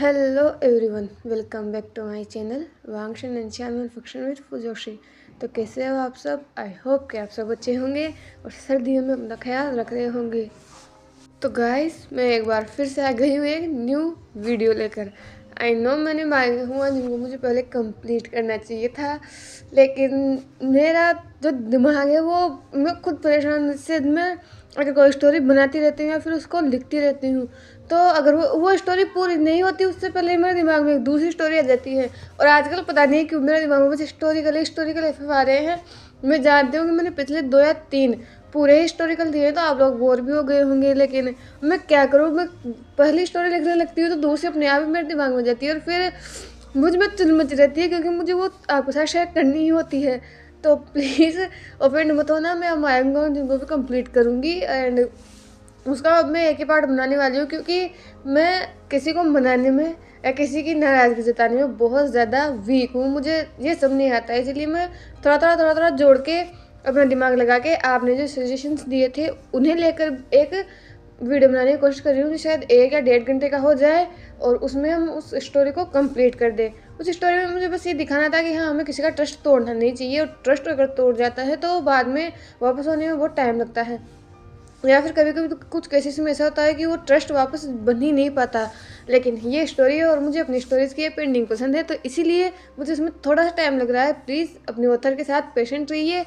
Hello everyone, welcome back to my channel वांगशन and channel fiction with फुजोशी। तो कैसे हो आप सब? आई होप कि आप सब अच्छे होंगे और सर्दियों में अपना ख्याल रख रहे होंगे। तो गाइस, मैं एक बार फिर से आ गई हूँ एक न्यू वीडियो लेकर। आई नो मैंने मांगे हुआ जिनको मुझे पहले कंप्लीट करना चाहिए था, लेकिन मेरा जो दिमाग है वो मैं खुद परेशान से मैं अगर कोई स्टोरी बनाती रहती हूँ या फिर उसको लिखती रहती हूँ, तो अगर वो स्टोरी पूरी नहीं होती उससे पहले मेरे दिमाग में एक दूसरी स्टोरी आ जाती है। और आजकल पता नहीं क्यों मेरे दिमाग में बस हिस्टोरिकल एफ आ रहे हैं। मैं जानती हूँ कि मैंने पिछले 2 या 3 पूरे हिस्टोरिकल दिए तो आप लोग बोर भी हो गए होंगे, लेकिन मैं क्या करूँ, मैं पहली स्टोरी लिखने लगती हूँ तो दूसरी अपने आप ही मेरे दिमाग में जाती है और फिर मुझ में चिल मच रहती है क्योंकि मुझे वो आपके साथ शेयर करनी ही होती है। तो प्लीज़ ओपन मत होना, मैं आऊँगा जिनको भी कंप्लीट करूँगी एंड उसका अब मैं एक ही पार्ट बनाने वाली हूँ क्योंकि मैं किसी को मनाने में या किसी की नाराज़गी जताने में बहुत ज़्यादा वीक हूँ। मुझे ये सब नहीं आता है, इसलिए मैं थोड़ा जोड़ के अपना दिमाग लगा के आपने जो सजेशंस दिए थे उन्हें लेकर एक वीडियो बनाने की कोशिश कर रही हूँ कि शायद 1 या 1.5 घंटे का हो जाए और उसमें हम उस स्टोरी को कंप्लीट कर दें। उस स्टोरी में मुझे बस ये दिखाना था कि हाँ, हमें किसी का ट्रस्ट तोड़ना नहीं चाहिए और ट्रस्ट अगर तोड़ जाता है तो बाद में वापस होने में बहुत टाइम लगता है, या फिर कभी कभी तो कुछ केसेस में ऐसा होता है कि वो ट्रस्ट वापस बन ही नहीं पाता। लेकिन ये स्टोरी है और मुझे अपनी स्टोरीज़ की पेंडिंग पसंद है, तो इसीलिए मुझे इसमें थोड़ा सा टाइम लग रहा है। प्लीज़ अपने ऑथर के साथ पेशेंट रहिए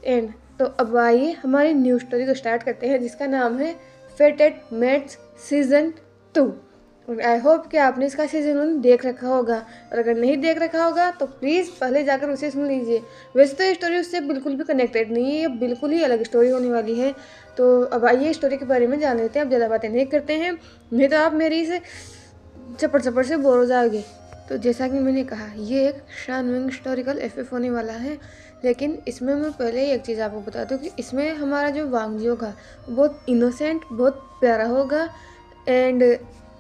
एंड तो अब आइए हमारी न्यू स्टोरी को स्टार्ट करते हैं जिसका नाम है फेटेड मेट्स सीज़न 2। और आई होप कि आपने इसका सीज़न 1 देख रखा होगा, और अगर नहीं देख रखा होगा तो प्लीज़ पहले जाकर उसे सुन लीजिए। वैसे तो ये स्टोरी उससे बिल्कुल भी कनेक्टेड नहीं है, ये बिल्कुल ही अलग स्टोरी होने वाली है। तो अब आइए स्टोरी के बारे में जान लेते हैं। अब ज़्यादा बातें नहीं करते हैं, नहीं तो आप मेरी इस चपड़ से बोर हो जाओगे। तो जैसा कि मैंने कहा, ये एक शानविंग हिस्टोरिकल एफएफ होने वाला है, लेकिन इसमें मैं पहले एक चीज़ आपको बता दूं कि इसमें हमारा जो वांगजी होगा बहुत इनोसेंट, बहुत प्यारा होगा। एंड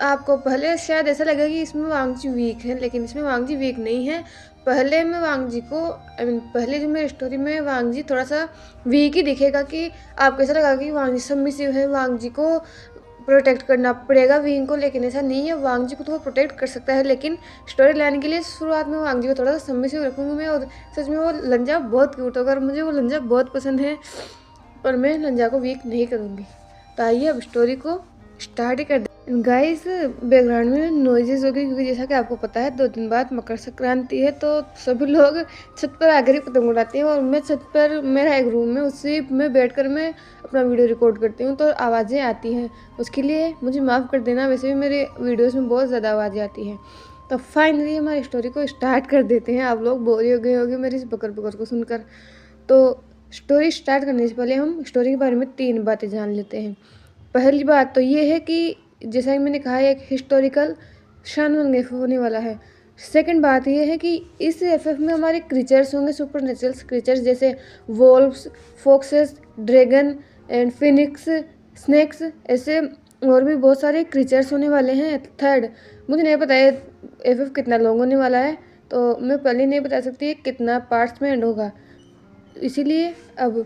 आपको पहले शायद ऐसा लगेगा कि इसमें वांगजी वीक है, लेकिन इसमें वांगजी वीक नहीं है। पहले में वांगजी को पहले जो मेरी स्टोरी में वांगजी थोड़ा सा वीक ही दिखेगा कि आपको ऐसा लगा कि वांगजी सबमिसिव है, वांगजी को प्रोटेक्ट करना पड़ेगा विंग को, लेकिन ऐसा नहीं है। वांगजी को तो वो प्रोटेक्ट कर सकता है, लेकिन स्टोरी लाइन के लिए शुरुआत में वांगजी को थोड़ा सा सबमिसिव रखूँगी मैं। और सच में वो लंजा बहुत क्यूट होगा और मुझे वो लंजा बहुत पसंद है, पर मैं लंजा को वीक नहीं करूँगी। तो आइए अब स्टोरी को स्टार्ट ही कर दें। गाइस, बैकग्राउंड में नॉइजेस होगी क्योंकि जैसा कि आपको पता है 2 दिन बाद मकर संक्रांति है, तो सभी लोग छत पर आकर ही पतंग उड़ाते हैं और मैं छत पर, मेरा एक रूम है, उसी में बैठकर मैं अपना वीडियो रिकॉर्ड करती हूँ, तो आवाज़ें आती हैं, उसके लिए मुझे माफ़ कर देना। वैसे भी मेरे वीडियोज़ में बहुत ज़्यादा आवाज़ें आती हैं। तो फाइनली हमारी स्टोरी को स्टार्ट कर देते हैं। आप लोग बोर हो गए होंगे मेरी इस बकर को सुनकर। तो स्टोरी स्टार्ट करने से पहले हम स्टोरी के बारे में 3 बातें जान लेते हैं। पहली बात तो ये है कि जैसा कि मैंने कहा, एक हिस्टोरिकल शानदार एफ होने वाला है। सेकंड बात ये है कि इस एफएफ में हमारे क्रीचर्स होंगे, सुपर नेचुरल क्रीचर्स जैसे wolves, foxes, dragon and phoenix, snakes, ऐसे और भी बहुत सारे क्रीचर्स होने वाले हैं। थर्ड, मुझे नहीं पता है एफएफ कितना लॉन्ग होने वाला है, तो मैं पहले नहीं बता सकती कितना पार्ट्स में एंड होगा, इसीलिए अब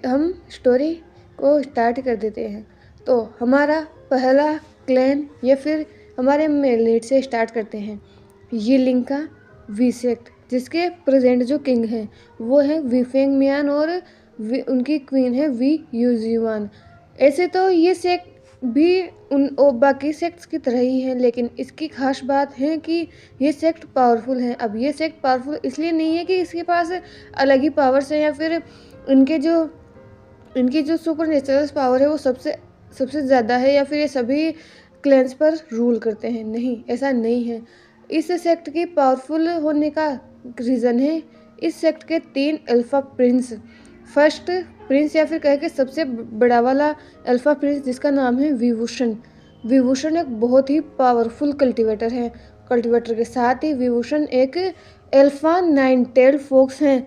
हम स्टोरी को स्टार्ट कर देते हैं। तो हमारा पहला क्लैन या फिर हमारे मेल लीड से स्टार्ट करते हैं। ये लिंका वी सेक्ट, जिसके प्रेजेंट जो किंग हैं वो है वीफेंग मियान और उनकी क्वीन है वी यूजुआन। ऐसे तो ये सेक्ट भी बाकी सेक्ट्स की तरह ही है, लेकिन इसकी खास बात है कि ये सेक्ट पावरफुल है। अब ये सेक्ट पावरफुल इसलिए नहीं है कि इसके पास अलग ही पावर्स हैं या फिर इनकी जो सुपर नेचुरल पावर है वो सबसे ज़्यादा है या फिर ये सभी क्लैंस पर रूल करते हैं। नहीं, ऐसा नहीं है। इस सेक्ट की पावरफुल होने का रीज़न है इस सेक्ट के 3 अल्फ़ा प्रिंस। फर्स्ट प्रिंस या फिर कह के सबसे बड़ा वाला अल्फ़ा प्रिंस, जिसका नाम है विभूषण। विभूषण एक बहुत ही पावरफुल कल्टिवेटर है। कल्टिवेटर के साथ ही विभूषण एक अल्फ़ा 9 टेल फॉक्स हैं।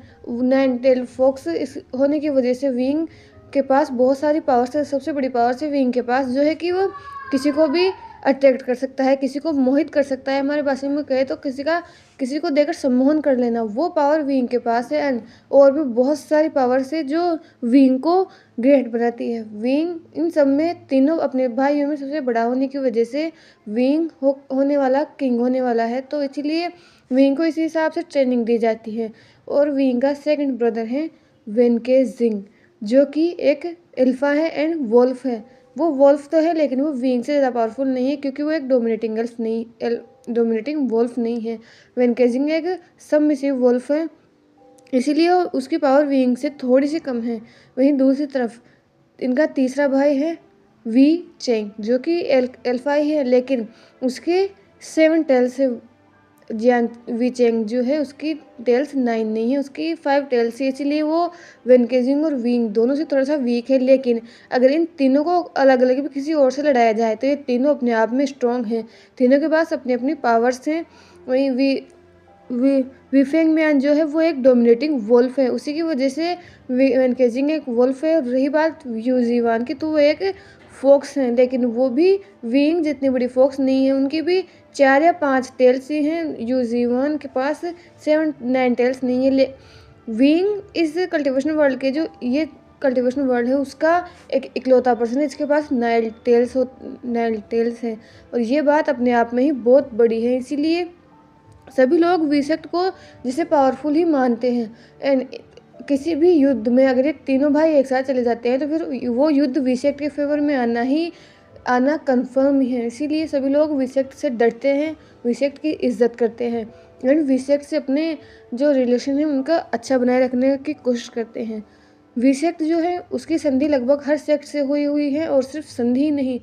9 टेल फॉक्स इस होने की वजह से विंग के पास बहुत सारी पावर्स है। सबसे बड़ी पावर्स है विंग के पास, जो है कि वो किसी को भी अट्रैक्ट कर सकता है, किसी को मोहित कर सकता है। हमारे भाषा में कहे तो किसी को देकर सम्मोहन कर लेना, वो पावर विंग के पास है। एंड और भी बहुत सारी पावर्स है जो विंग को ग्रेट बनाती है। विंग इन सब में तीनों अपने भाइयों में सबसे बड़ा होने की वजह से विंग होने वाला किंग होने वाला है, तो इसीलिए विंग को इसी हिसाब से ट्रेनिंग दी जाती है। और विंग का सेकंड ब्रदर है वेनकेजिंग, जो कि एक अल्फा है एंड वोल्फ है। वो वोल्फ तो है लेकिन वो विंग से ज़्यादा पावरफुल नहीं है, क्योंकि वो एक डोमिनेटिंग वोल्फ नहीं है। वेनकेजिंग एक सबमिसिव वोल्फ है, इसीलिए उसकी पावर विंग से थोड़ी सी कम है। वहीं दूसरी तरफ इनका तीसरा भाई है वी चेंग, जो कि अल्फा ही है, लेकिन उसके 7 टेल्स है। जियांग वी चेंग जो है उसकी टेल्स 9 नहीं है, उसकी 5 टेल्स है, इसीलिए वो वेनकेजिंग और विंग दोनों से थोड़ा सा वीक है। लेकिन अगर इन तीनों को अलग अलग भी किसी और से लड़ाया जाए तो ये तीनों अपने आप में स्ट्रॉन्ग हैं, तीनों के पास अपनी अपनी पावर्स हैं। वहीं वीफेंग मैन जो है वो एक डोमिनेटिंग वोल्फ है, उसी की वजह से वेनकेजिंग एक वोल्फ है। और रही बात यूजीवान की, तो वो एक फोक्स हैं, लेकिन वो भी विंग जितनी बड़ी फोक्स नहीं है, उनकी भी 4 या 5 टेल्स ही हैं। यूजीवान के पास 7-9 टेल्स नहीं है। विंग इस कल्टिवेशन वर्ल्ड के जो ये कल्टिवेशन वर्ल्ड है उसका एक इकलौता पर्सन है जिसके पास 9 टेल्स हैं, और ये बात अपने आप में ही बहुत बड़ी है। इसीलिए सभी लोग विसेक्ट को जिसे पावरफुल ही मानते हैं। एंड किसी भी युद्ध में अगर ये तीनों भाई एक साथ चले जाते हैं तो फिर वो युद्ध विसेक्ट के फेवर में आना कंफर्म ही है। इसीलिए सभी लोग विसेक्ट से डरते हैं, विसेक्ट की इज्जत करते हैं, एंड विसेक्ट से अपने जो रिलेशन है उनका अच्छा बनाए रखने की कोशिश करते हैं। विसेक्ट जो है उसकी संधि लगभग हर सेक्ट से हुई है, और सिर्फ संधि ही नहीं,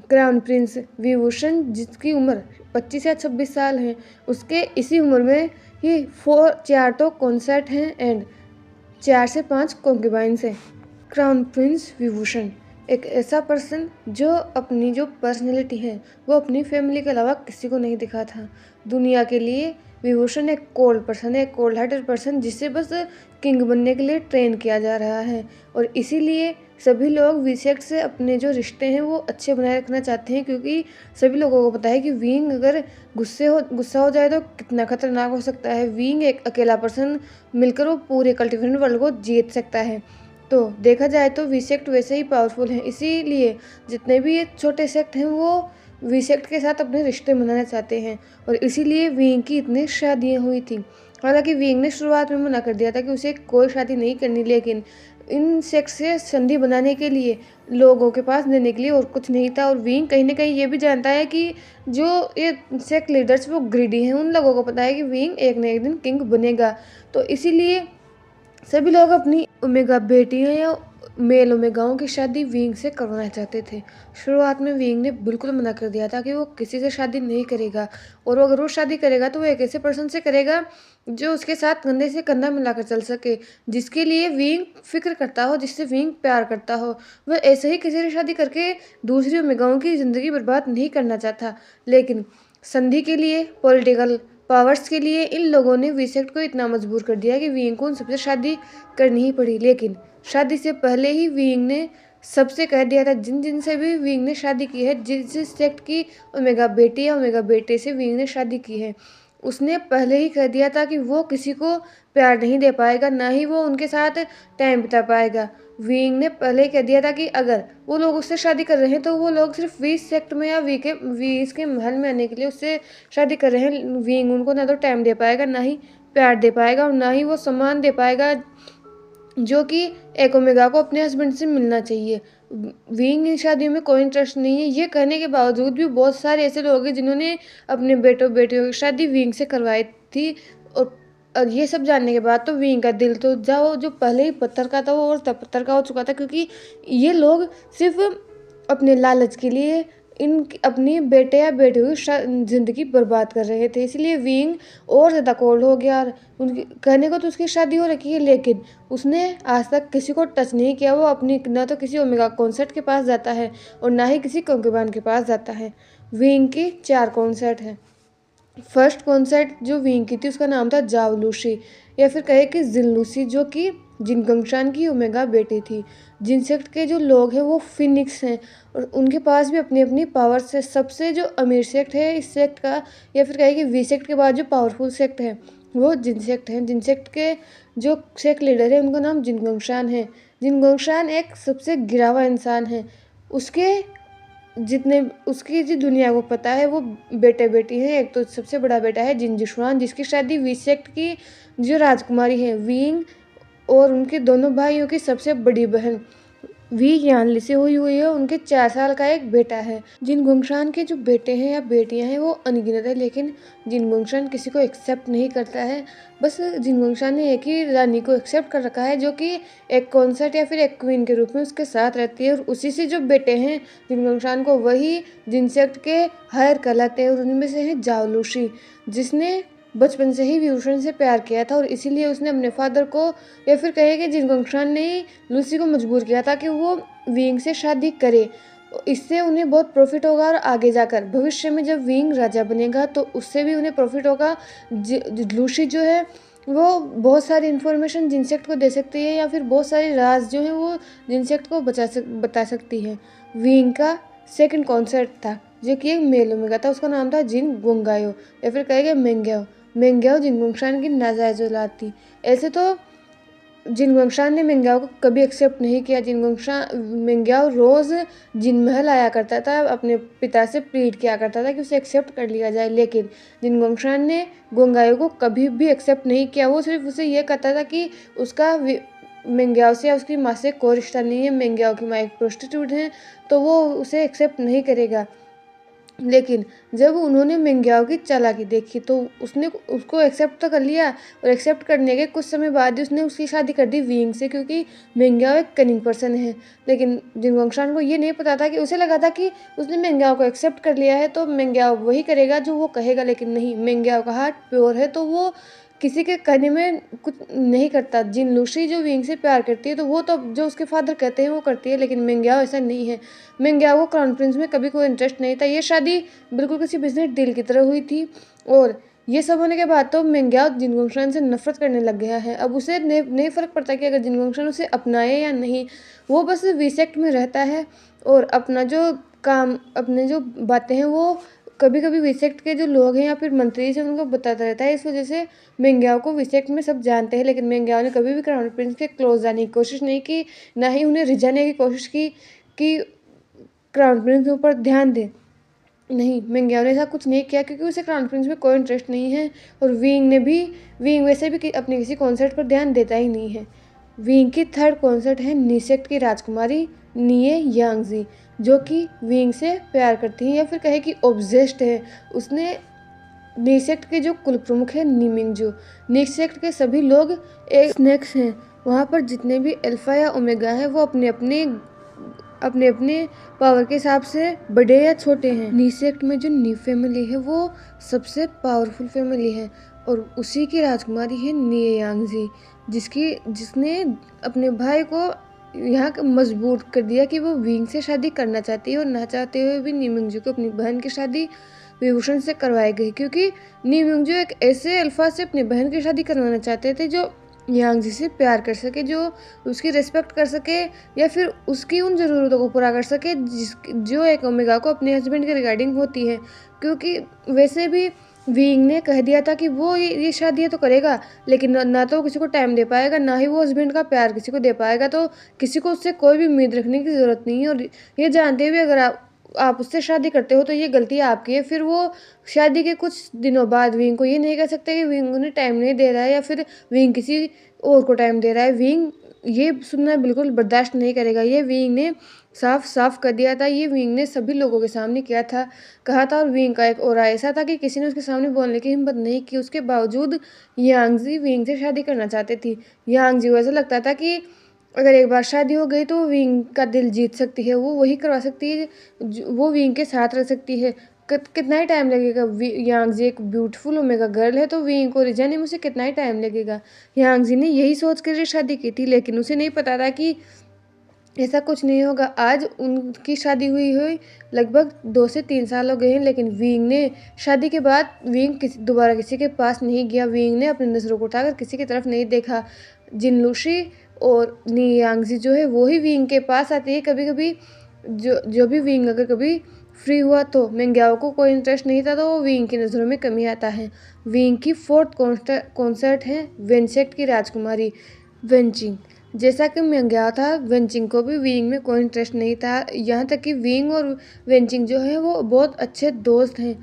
क्राउन प्रिंस विभूषण जिसकी उम्र 25 या 26 साल है, उसके इसी उम्र में ही 4 तो कॉन्सर्ट हैं एंड 4 से 5 कॉन्क्यूबाइंस हैं। क्राउन प्रिंस विभूषण एक ऐसा पर्सन जो अपनी जो पर्सनैलिटी है वो अपनी फैमिली के अलावा किसी को नहीं दिखा था दुनिया के लिए। विभूषण एक कोल्ड पर्सन है, एक कोल्ड हार्टेड पर्सन जिसे बस किंग बनने के लिए ट्रेन किया जा रहा है, और इसीलिए सभी लोग विसेक्ट से अपने जो रिश्ते हैं वो अच्छे बनाए रखना चाहते हैं, क्योंकि सभी लोगों को पता है कि विंग अगर गुस्सा हो जाए तो कितना खतरनाक हो सकता है। विंग एक अकेला पर्सन मिलकर वो पूरे कल्टिवेशन वर्ल्ड को जीत सकता है। तो देखा जाए तो विसेक्ट वैसे ही पावरफुल हैं, इसीलिए जितने भी ये छोटे सेक्ट हैं वो विसेक्ट के साथ अपने रिश्ते बनाना चाहते हैं, और इसीलिए विंग की इतनी शादियाँ हुई थी। हालांकि विंग ने शुरुआत में मना कर दिया था कि उसे कोई शादी नहीं करनी, लेकिन इन सेक्ट से संधि बनाने के लिए लोगों के पास देने के लिए और कुछ नहीं था। और विंग कहीं ना कहीं ये भी जानता है कि जो ये सेक्ट लीडर्स वो ग्रीडी हैं, उन लोगों को पता है कि विंग एक न एक दिन किंग बनेगा, तो इसीलिए सभी लोग अपनी ओमेगा बेटियां या मेल ओमेगाओं की शादी विंग से करवाना चाहते थे। शुरुआत में विंग ने बिल्कुल मना कर दिया था कि वो किसी से शादी नहीं करेगा, और अगर वो शादी करेगा तो वो एक ऐसे पर्सन से करेगा जो उसके साथ कंधे से कंधा मिलाकर चल सके, जिसके लिए विंग फिक्र करता हो, जिससे विंग प्यार करता हो। वह ऐसे ही किसी से शादी करके दूसरी ओमेगाओं की ज़िंदगी बर्बाद नहीं करना चाहता, लेकिन संधि के लिए, पॉलिटिकल पावर्स के लिए इन लोगों ने विसेक्ट को इतना मजबूर कर दिया कि विंग को उन सबसे शादी करनी ही पड़ी। लेकिन शादी से पहले ही विंग ने सबसे कह दिया था, जिन जिन से भी विंग ने शादी की है, जिस जिस सेक्ट की ओमेगा बेटी या ओमेगा बेटे से विंग ने शादी की है, उसने पहले ही कह दिया था कि वो किसी को प्यार नहीं दे पाएगा, ना ही वो उनके साथ टाइम बिता पाएगा। विंग ने पहले ही कह दिया था कि अगर वो लोग उससे शादी कर रहे हैं तो वो लोग सिर्फ वी सेक्ट में या वी के महल में आने के लिए उससे शादी कर रहे हैं। विंग उनको ना तो टाइम दे पाएगा, ना ही प्यार दे पाएगा, और ना ही वो सम्मान दे पाएगा जो कि एक ओमेगा को अपने हस्बैंड से मिलना चाहिए। विंग इन शादियों में कोई इंटरेस्ट नहीं है। ये कहने के बावजूद भी बहुत सारे ऐसे लोग हैं जिन्होंने अपने बेटों बेटियों की शादी विंग से करवाई थी, और ये सब जानने के बाद तो विंग का दिल तो जो पहले ही पत्थर का था वो और पत्थर का हो चुका था, क्योंकि ये लोग सिर्फ अपने लालच के लिए इन अपनी बेटे या बेटे की ज़िंदगी बर्बाद कर रहे थे। इसलिए विंग और ज़्यादा कोल्ड हो गया, और उनकी कहने को तो उसकी शादी हो रखी है, लेकिन उसने आज तक किसी को टच नहीं किया। वो अपनी ना तो किसी ओमेगा कॉन्सर्ट के पास जाता है और ना ही किसी कंक्यूबाइन के पास जाता है। विंग की 4 कॉन्सर्ट हैं। फर्स्ट कॉन्सर्ट जो विंग की थी उसका नाम था जावलूसी, या फिर कहे कि जिनलूसी, जो कि जिन गंगशान की ओमेगा बेटी थी। जिन सेक्ट के जो लोग हैं वो फिनिक्स हैं और उनके पास भी अपनी अपनी पावर्स है। सबसे जो अमीर सेक्ट है इस सेक्ट का, या फिर कहे कि वी सेक्ट के बाद जो पावरफुल सेक्ट है वो जिन सेक्ट हैं। जिन सेक्ट के जो सेक्ट लीडर है उनका नाम जिन गंगशान है। जिन गंगशान एक सबसे गिरा हुआ इंसान है। उसके जितने उसकी जो दुनिया को पता है वो बेटे बेटी हैं। एक तो सबसे बड़ा बेटा है जिन जिशुआन, जिसकी शादी वी सेक्ट की जो राजकुमारी है विंग और उनके दोनों भाइयों की सबसे बड़ी बहन वी यानली से हुई है। उनके 4 साल का एक बेटा है। जिन गुंगशान के जो बेटे हैं या बेटियां हैं वो अनगिनत है, लेकिन जिन गुंगशान किसी को एक्सेप्ट नहीं करता है। बस जिन गुंगशान ने एक ही रानी को एक्सेप्ट कर रखा है जो कि एक कॉन्सर्ट या फिर एक क्वीन के रूप में उसके साथ रहती है, और उसी से जो बेटे हैं जिन गुंगशान को वही जिन सेक्ट के हायर कहलाते हैं। और उनमें से है जावलूशी, जिसने बचपन से ही विभूषण से प्यार किया था और इसीलिए उसने अपने फादर को, या फिर कहे कि जिन गंगशान ने लूसी को मजबूर किया था कि वो विंग से शादी करे। इससे उन्हें बहुत प्रॉफिट होगा और आगे जाकर भविष्य में जब विंग राजा बनेगा तो उससे भी उन्हें प्रॉफिट होगा। लूसी जो है वो बहुत सारी इन्फॉर्मेशन जिनसेक्ट को दे सकती है, या फिर बहुत सारे राज जो हैं वो जिनसेक्ट को बता सकती है। विंग का सेकंड कॉन्सर्ट था जो कि एक मेल ओमेगा था, उसका नाम था जिन गोंगायो या फिर कहेंगे मेंग्याओ। मेंग्याओ जिन गोंगशान की नाजायज औलाद थी। ऐसे तो जिन गोंगशान ने मेंग्याओ को कभी एक्सेप्ट नहीं किया। मेंग्याओ रोज़ जिन महल आया करता था, अपने पिता से प्लीड किया करता था कि उसे एक्सेप्ट कर लिया जाए, लेकिन जिन गोंगशान ने गोंगायो को कभी भी एक्सेप्ट नहीं किया। वो सिर्फ उसे ये कहता था कि उसका मेंग्याओ से या उसकी माँ से कोई रिश्ता नहीं है, मेंग्याओ की माँ एक प्रोस्टिट्यूट है तो वो उसे एक्सेप्ट नहीं करेगा। लेकिन जब उन्होंने मेंग्याओ की चालाकी देखी तो उसने उसको एक्सेप्ट तो कर लिया, और एक्सेप्ट करने के कुछ समय बाद ही उसने उसकी शादी कर दी विंग से, क्योंकि मेंग्याओ एक कनिंग पर्सन है। लेकिन जिन गोंगशान को ये नहीं पता था कि उसे लगा था कि उसने मेंग्याओ को एक्सेप्ट कर लिया है तो मेंग्याओ वही करेगा जो वो कहेगा, लेकिन नहीं, मेंग्याओ का हार्ट प्योर है तो वो किसी के कहने में कुछ नहीं करता। जिन लूसी जो विंग से प्यार करती है तो वो तो जो उसके फादर कहते हैं वो करती है, लेकिन मेंग्याओ ऐसा नहीं है। मेंग्याओ को क्राउन प्रिंस में कभी कोई इंटरेस्ट नहीं था। ये शादी बिल्कुल किसी बिजनेस डील की तरह हुई थी, और ये सब होने के बाद तो मेंग्याओ जिन गोंगशान से नफरत करने लग गया है। अब उसे नहीं फ़र्क पड़ता कि अगर जिन गोंगशान उसे अपनाए या नहीं, वो बस वी सेक्ट में रहता है और अपना जो काम, अपने जो बातें हैं वो कभी कभी विसेक्ट के जो लोग हैं या फिर मंत्री से उनको बताता रहता है। इस वजह से मेंग्याओ को विसेक्ट में सब जानते हैं, लेकिन मेंग्याओ ने कभी भी क्राउन प्रिंस के क्लोज जाने की कोशिश नहीं की, ना ही उन्हें रिझाने की कोशिश की कि क्राउन प्रिंस के ऊपर ध्यान दे। नहीं, मेंग्याओ ने ऐसा कुछ नहीं किया क्योंकि उसे क्राउन प्रिंस में कोई इंटरेस्ट नहीं है, और विंग वैसे भी अपने किसी कॉन्सर्ट पर ध्यान देता ही नहीं है। विंग की थर्ड कॉन्सर्ट है नीसेक्ट की राजकुमारी निये यांगजी, जो कि विंग से प्यार करती है या फिर कहे कि ऑब्सेस्ड है। उसने नीसेक्ट के जो कुल प्रमुख है नीमिंगजू, नीसेक्ट के सभी लोग एक स्नेक्स हैं। वहाँ पर जितने भी अल्फा या ओमेगा है वो अपने अपने पावर के हिसाब से बड़े या छोटे हैं। नीसेक्ट में जो नी फैमिली है वो सबसे पावरफुल फैमिली है, और उसी की राजकुमारी है निये यांगजी, जिसने अपने भाई को यहाँ मजबूर कर दिया कि वो विंग से शादी करना चाहती है, और ना चाहते हुए भी नीमिंगजू को अपनी बहन की शादी विभूषण से करवाई गई, क्योंकि नीमिंगजू एक ऐसे अल्फा से अपनी बहन की शादी करवाना चाहते थे जो यांगजी से प्यार कर सके, जो उसकी रिस्पेक्ट कर सके या फिर उसकी उन ज़रूरतों को पूरा कर सके जो एक ओमेगा को अपने हस्बैंड के रिगार्डिंग होती है। क्योंकि वैसे भी विंग ने कह दिया था कि वो ये शादी तो करेगा, लेकिन ना तो किसी को टाइम दे पाएगा, ना ही वो हस्बैंड का प्यार किसी को दे पाएगा, तो किसी को उससे कोई भी उम्मीद रखने की ज़रूरत नहीं है। और ये जानते हुए अगर आप उससे शादी करते हो तो ये गलती आपकी है। फिर वो शादी के कुछ दिनों बाद विंग को ये नहीं कह सकते कि विंग उन्हें टाइम नहीं दे रहा है या फिर विंग किसी और को टाइम दे रहा है। विंग ये सुनना बिल्कुल बर्दाश्त नहीं करेगा। ये विंग ने साफ साफ कर दिया था, ये विंग ने सभी लोगों के सामने कहा था। और विंग का एक और ऐसा था कि किसी ने उसके सामने बोलने की हिम्मत नहीं की। उसके बावजूद यांगजी विंग से शादी करना चाहते थी। यांगजी को ऐसा लगता था कि अगर एक बार शादी हो गई तो विंग का दिल जीत सकती है, वो वही करवा सकती है, वो विंग के साथ रह सकती है। कितना ही टाइम लगेगा, यांगजी एक ब्यूटीफुल ओमेगा गर्ल है तो विंग को रिझाने में उसे कितना ही टाइम लगेगा। यांगजी ने यही सोच कर शादी की थी, लेकिन उसे नहीं पता था कि ऐसा कुछ नहीं होगा। आज उनकी शादी हुई लगभग 2 से 3 साल हो गए हैं, लेकिन विंग ने शादी के बाद दोबारा किसी के पास नहीं गया। विंग ने अपनी नज़रों को उठाकर किसी की तरफ नहीं देखा। जिन लूसी और नियांगजी जो है वो ही विंग के पास आती है। कभी कभी जो भी विंग अगर कभी फ्री हुआ तो मेंग्याओ को कोई इंटरेस्ट नहीं था तो वो विंग की नज़रों में कमी आता है। विंग की 4th कॉन्सर्ट है वेनसेक्ट की राजकुमारी वेनचिंग। जैसा कि मेंग्याओ था, वेनचिंग को भी विंग में कोई इंटरेस्ट नहीं था, यहाँ तक कि विंग और वेनचिंग जो है वो बहुत अच्छे दोस्त हैं।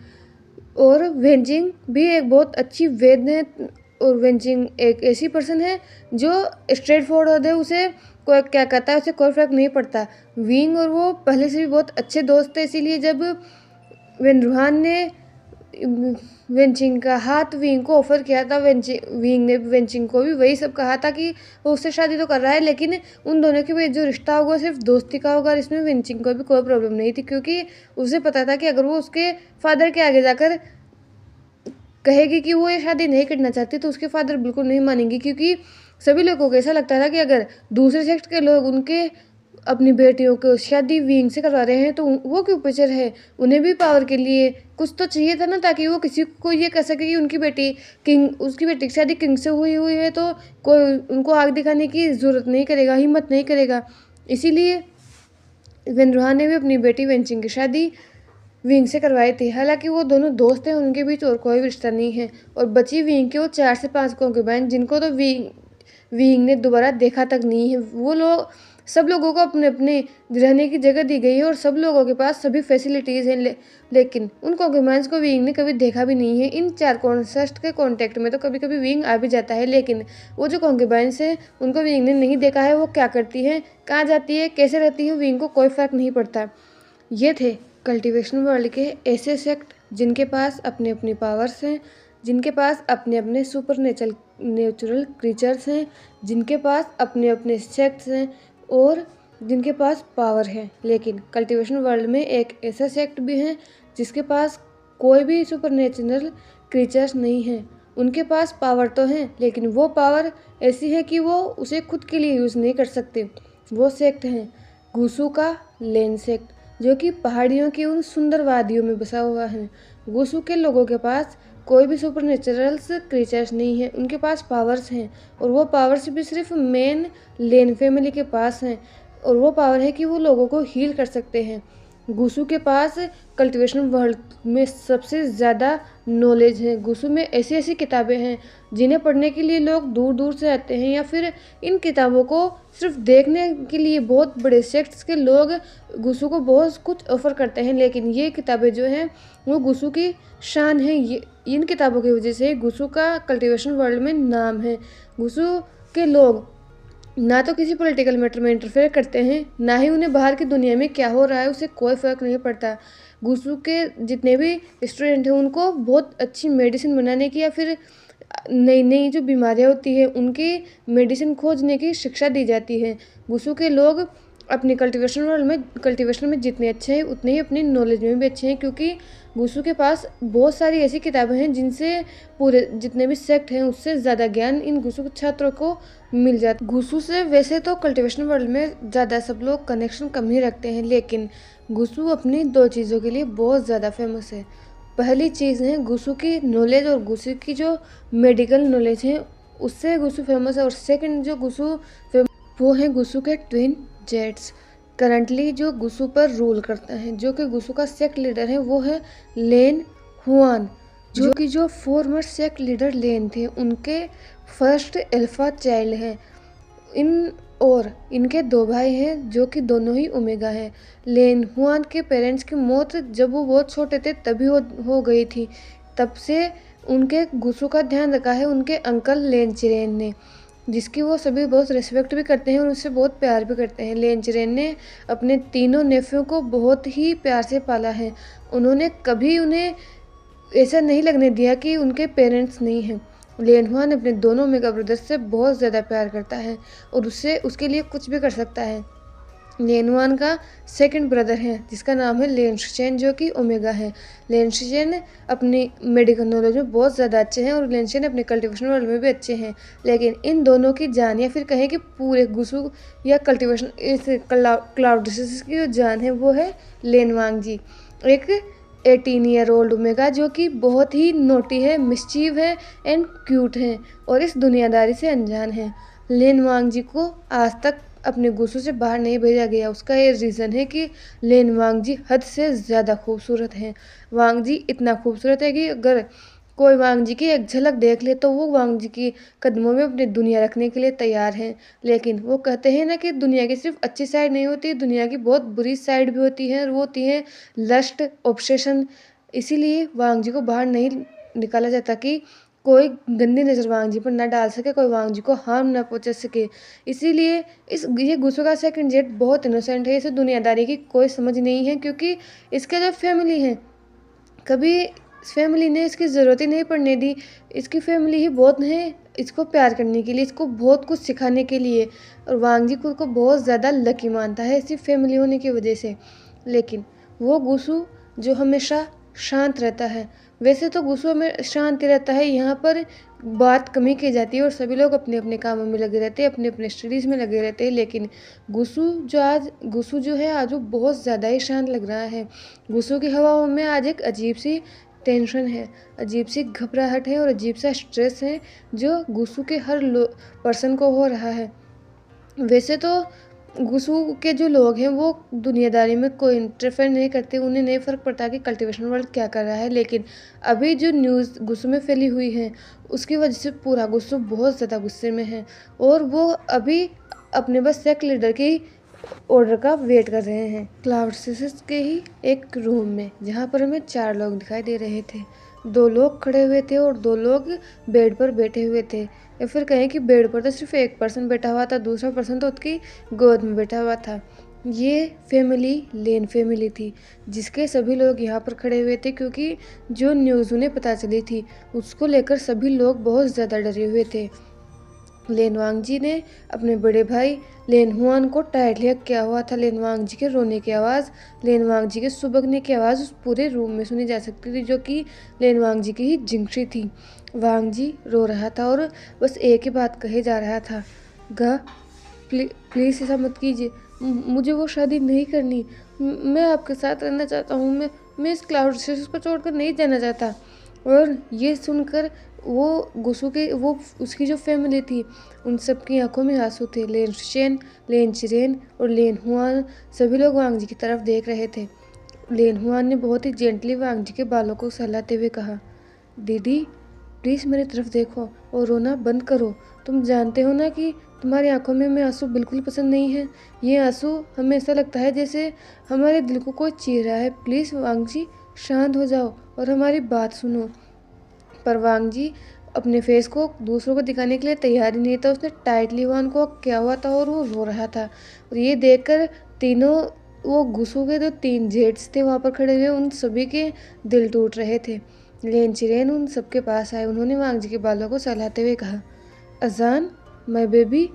और वेनचिंग भी एक बहुत अच्छी वैद्य है और वेनचिंग एक ऐसी पर्सन है जो स्ट्रेट फॉरवर्ड है, उसे कोई क्या कहता है उसे कोई फर्क नहीं पड़ता। विंग और वो पहले से भी बहुत अच्छे दोस्त थे, इसीलिए जब वेनरूहान ने वेनचिंग का हाथ विंग को ऑफर किया था, विंग ने वेनचिंग को भी वही सब कहा था कि वो उससे शादी तो कर रहा है लेकिन उन दोनों के बीच जो रिश्ता होगा सिर्फ दोस्ती का होगा। इसमें वेनचिंग को भी कोई प्रॉब्लम नहीं थी, क्योंकि उसे पता था कि अगर वो उसके फादर के आगे जाकर कहेगी कि वो ये शादी नहीं करना चाहती तो उसके फादर बिल्कुल नहीं मानेंगे, क्योंकि सभी लोगों को ऐसा लगता था कि अगर दूसरे सेक्स के लोग उनके अपनी बेटियों को शादी विंग से करवा रहे हैं तो वो क्यों पीछे रहे। उन्हें भी पावर के लिए कुछ तो चाहिए था ना, ताकि वो किसी को ये कह सके कि उसकी बेटी की शादी किंग से हुई है तो कोई उनको आग दिखाने की ज़रूरत नहीं करेगा, हिम्मत नहीं करेगा। इसीलिए वेनरूहान ने भी अपनी बेटी वेनचिंग की शादी विंग से करवाई थी। हालांकि वो दोनों दोस्त हैं, उनके बीच और कोई रिश्ता नहीं है। और बची विंग के वो 4 से 5 कॉन्क्यूबाइन जिनको तो विंग ने दोबारा देखा तक नहीं है। वो लोग सब लोगों को अपने अपने रहने की जगह दी गई है और सब लोगों के पास सभी फैसिलिटीज़ हैं, लेकिन उन कॉन्क्यूबाइंस को विंग ने कभी देखा भी नहीं है। इन 4 कॉन्सेस्ट के कॉन्टेक्ट में तो कभी कभी विंग आ भी जाता है, लेकिन वो जो कॉन्क्यूबाइंस हैं उनको विंग ने नहीं देखा है। वो क्या करती है, कहाँ जाती है, कैसे रहती है, विंग को कोई फ़र्क नहीं पड़ता। ये थे कल्टीवेशन वर्ल्ड के ऐसे सेक्ट जिनके पास अपने अपनी पावर्स हैं, जिनके पास अपने अपने सुपर नेचुरल क्रीचर्स हैं, जिनके पास अपने अपने सेक्ट्स हैं और जिनके पास पावर है। लेकिन कल्टीवेशन वर्ल्ड में एक ऐसा सेक्ट भी है जिसके पास कोई भी सुपर नेचुरल क्रीचर्स नहीं है। उनके पास पावर तो है लेकिन वो पावर ऐसी है कि वो उसे खुद के लिए यूज़ नहीं कर सकते। वो सेक्ट हैं गुसू का लेन सेक्ट, जो कि पहाड़ियों की उन सुंदर वादियों में बसा हुआ है। गुसू के लोगों के पास कोई भी सुपर नेचुरल्स क्रीचर्स नहीं है, उनके पास पावर्स हैं और वो पावर्स भी सिर्फ मेन लेन फैमिली के पास हैं। और वो पावर है कि वो लोगों को हील कर सकते हैं। गुसू के पास कल्टीवेशन वर्ल्ड में सबसे ज़्यादा नॉलेज है। गुसू में ऐसी ऐसी किताबें हैं जिन्हें पढ़ने के लिए लोग दूर दूर से आते हैं, या फिर इन किताबों को सिर्फ देखने के लिए बहुत बड़े सेक्ट्स के लोग गुसू को बहुत कुछ ऑफ़र करते हैं। लेकिन ये किताबें जो हैं वो गुसू की शान है। ये इन किताबों की वजह से गुसू का कल्टीवेशन वर्ल्ड में नाम है। गुसू के लोग ना तो किसी पॉलिटिकल मैटर में इंटरफेयर करते हैं, ना ही उन्हें बाहर की दुनिया में क्या हो रहा है उसे कोई फ़र्क नहीं पड़ता। गुसू के जितने भी स्टूडेंट हैं उनको बहुत अच्छी मेडिसिन बनाने की या फिर नई नई जो बीमारियां होती है उनकी मेडिसिन खोजने की शिक्षा दी जाती है। गुसू के लोग अपनी कल्टीवेशन में जितने अच्छे हैं उतने ही अपनी नॉलेज में भी अच्छे हैं, क्योंकि गुसू के पास बहुत सारी ऐसी किताबें हैं जिनसे पूरे जितने भी सेक्ट हैं उससे ज़्यादा ज्ञान इन गुसू के छात्रों को मिल जाता है। गुसू से वैसे तो कल्टीवेशन वर्ल्ड में ज़्यादा सब लोग कनेक्शन कम ही रखते हैं, लेकिन गुसू अपनी 2 चीज़ों के लिए बहुत ज़्यादा फेमस है। पहली चीज़ है गुसू की नॉलेज और गुसू की जो मेडिकल नॉलेज है उससे गुसू फेमस है। और सेकंड जो गुसू वो है गुसू के ट्विन जेट्स। करंटली जो गुसू पर रूल करता है, जो कि गुसू का सेक्ट लीडर है, वो है लेन हुआन, जो फॉर्मर सेक्ट लीडर लेन थे उनके फर्स्ट अल्फा चाइल्ड हैं। इनके 2 भाई हैं जो कि दोनों ही ओमेगा हैं। लेन हुआन के पेरेंट्स की मौत जब वो बहुत छोटे थे तभी हो गई थी। तब से उनके गुसू का ध्यान रखा है उनके अंकल लेन चिरेन ने, जिसकी वो सभी बहुत रिस्पेक्ट भी करते हैं और उससे बहुत प्यार भी करते हैं। लेन चिरेन ने अपने तीनों नेफ्यू को बहुत ही प्यार से पाला है। उन्होंने कभी उन्हें ऐसा नहीं लगने दिया कि उनके पेरेंट्स नहीं हैं। लेन हुआन अपने दोनों मेगा ब्रदर्स से बहुत ज़्यादा प्यार करता है और उसके लिए कुछ भी कर सकता है। लेन हुआन का सेकंड ब्रदर है जिसका नाम है लेन शिचेन, जो कि ओमेगा है। लेन शिचेन अपनी मेडिकल नॉलेज में बहुत ज़्यादा अच्छे हैं और लेन शिचेन अपने कल्टीवेशन वर्ल्ड में भी अच्छे हैं। लेकिन इन दोनों की जान, या फिर कहें कि पूरे गुसू या कल्टीवेशन इस क्लाउड डिसीज की जो जान है वो है लेन वांग जी, एक 18 ईयर ओल्ड ओमेगा, जो कि बहुत ही नोटी है, मिस्चीव है एंड क्यूट है और इस दुनियादारी से अनजान है। लेन वांग जी को आज तक अपने गुस्सों से बाहर नहीं भेजा गया। उसका ये रीज़न है कि लेन वांग जी हद से ज़्यादा खूबसूरत हैं। वांग जी इतना खूबसूरत है कि अगर कोई वांग जी की एक झलक देख ले तो वो वांग जी की कदमों में अपनी दुनिया रखने के लिए तैयार हैं। लेकिन वो कहते हैं ना कि दुनिया की सिर्फ अच्छी साइड नहीं होती, दुनिया की बहुत बुरी साइड भी होती है, और वो होती है लस्ट, ऑब्सेशन। इसीलिए वांग जी को बाहर नहीं निकाला जाता कि कोई गंदी नज़र वांग जी पर ना डाल सके, कोई वांग जी को हार्म ना पहुंचा सके। इसीलिए ये गुस्सो का सेकंड जेट बहुत इनोसेंट है, इसे दुनियादारी की कोई समझ नहीं है, क्योंकि इसके जो फैमिली है, कभी फैमिली ने इसकी ज़रूरत ही नहीं पड़ने दी। इसकी फैमिली ही बहुत है इसको प्यार करने के लिए, इसको बहुत कुछ सिखाने के लिए, और वांग जी खुद को बहुत ज़्यादा लकी मानता है सिर्फ फैमिली होने की वजह से। लेकिन वो गुस्सू जो हमेशा शांत रहता है, वैसे तो गुस्सू में शांत रहता है, यहाँ पर बात कमी की जाती है और सभी लोग अपने अपने कामों में लगे रहते हैं, अपने अपने स्टडीज़ में लगे रहते हैं। लेकिन गुस्सू जो है आज वो बहुत ज़्यादा ही शांत लग रहा है। गुस्सू की हवाओं में आज एक अजीब सी टेंशन है, अजीब सी घबराहट है और अजीब सा स्ट्रेस है जो गुस्सू के हर पर्सन को हो रहा है। वैसे तो गुस्सू के जो लोग हैं वो दुनियादारी में कोई इंटरफेयर नहीं करते, उन्हें नहीं फ़र्क पड़ता कि कल्टीवेशन वर्ल्ड क्या कर रहा है। लेकिन अभी जो न्यूज़ गुस्सू में फैली हुई है उसकी वजह से पूरा गुस्सू बहुत ज़्यादा गुस्से में है, और वो अभी अपने बस सेक्ट लीडर की ऑर्डर का वेट कर रहे हैं। क्लाउड सिस्टर्स के ही एक रूम में, जहाँ पर हमें 4 लोग दिखाई दे रहे थे। 2 लोग खड़े हुए थे और 2 लोग बेड पर बैठे हुए थे, या फिर कहें कि बेड पर तो सिर्फ एक पर्सन बैठा हुआ था, दूसरा पर्सन तो उसकी गोद में बैठा हुआ था। ये फैमिली लेन फैमिली थी, जिसके सभी लोग यहाँ पर खड़े हुए थे, क्योंकि जो न्यूज़ उन्हें पता चली थी उसको लेकर सभी लोग बहुत ज़्यादा डरे हुए थे। लेन वांग जी ने अपने बड़े भाई लेन हुआन को टाइटली हग किया हुआ था। लेन वांग जी के रोने की आवाज़, लेन वांग जी के सुबकने की आवाज़ उस पूरे रूम में सुनी जा सकती थी, जो कि लेन वांग जी की ही जिंगशी थी। वांग जी रो रहा था और बस एक ही बात कहे जा रहा था, प्लीज़ ऐसा मत कीजिए, मुझे वो शादी नहीं करनी, मैं आपके साथ रहना चाहता हूँ, मैं इस क्लाउड सिस्टर्स को छोड़कर नहीं जाना चाहता। और ये सुनकर वो गुस्सू के वो उसकी जो फैमिली थी उन सब की आंखों में आंसू थे। लेन शेन, लेन चिरेन और लेन हुआन सभी लोग वांग जी की तरफ देख रहे थे। लेन हुआन ने बहुत ही जेंटली वांग जी के बालों को सहलाते हुए कहा, दीदी प्लीज़ मेरी तरफ देखो और रोना बंद करो, तुम जानते हो ना कि तुम्हारी आंखों में हमें आंसू बिल्कुल पसंद नहीं है। ये आंसू हमें ऐसा लगता है जैसे हमारे दिल को कोई चीर रहा है। प्लीज़ वांग जी शांत हो जाओ और हमारी बात सुनो। पर वांग जी अपने फेस को दूसरों को दिखाने के लिए तैयार ही नहीं था। उसने टाइटली वान को क्या हुआ था और वो रो रहा था, और ये देखकर तीनों वो गुस्सू के जो 3 जेट्स थे वहाँ पर खड़े हुए, उन सभी के दिल टूट रहे थे। लेन चिरेन उन सबके पास आए। उन्होंने वांग जी के बालों को सहलाते हुए कहा, अजान माय बेबी,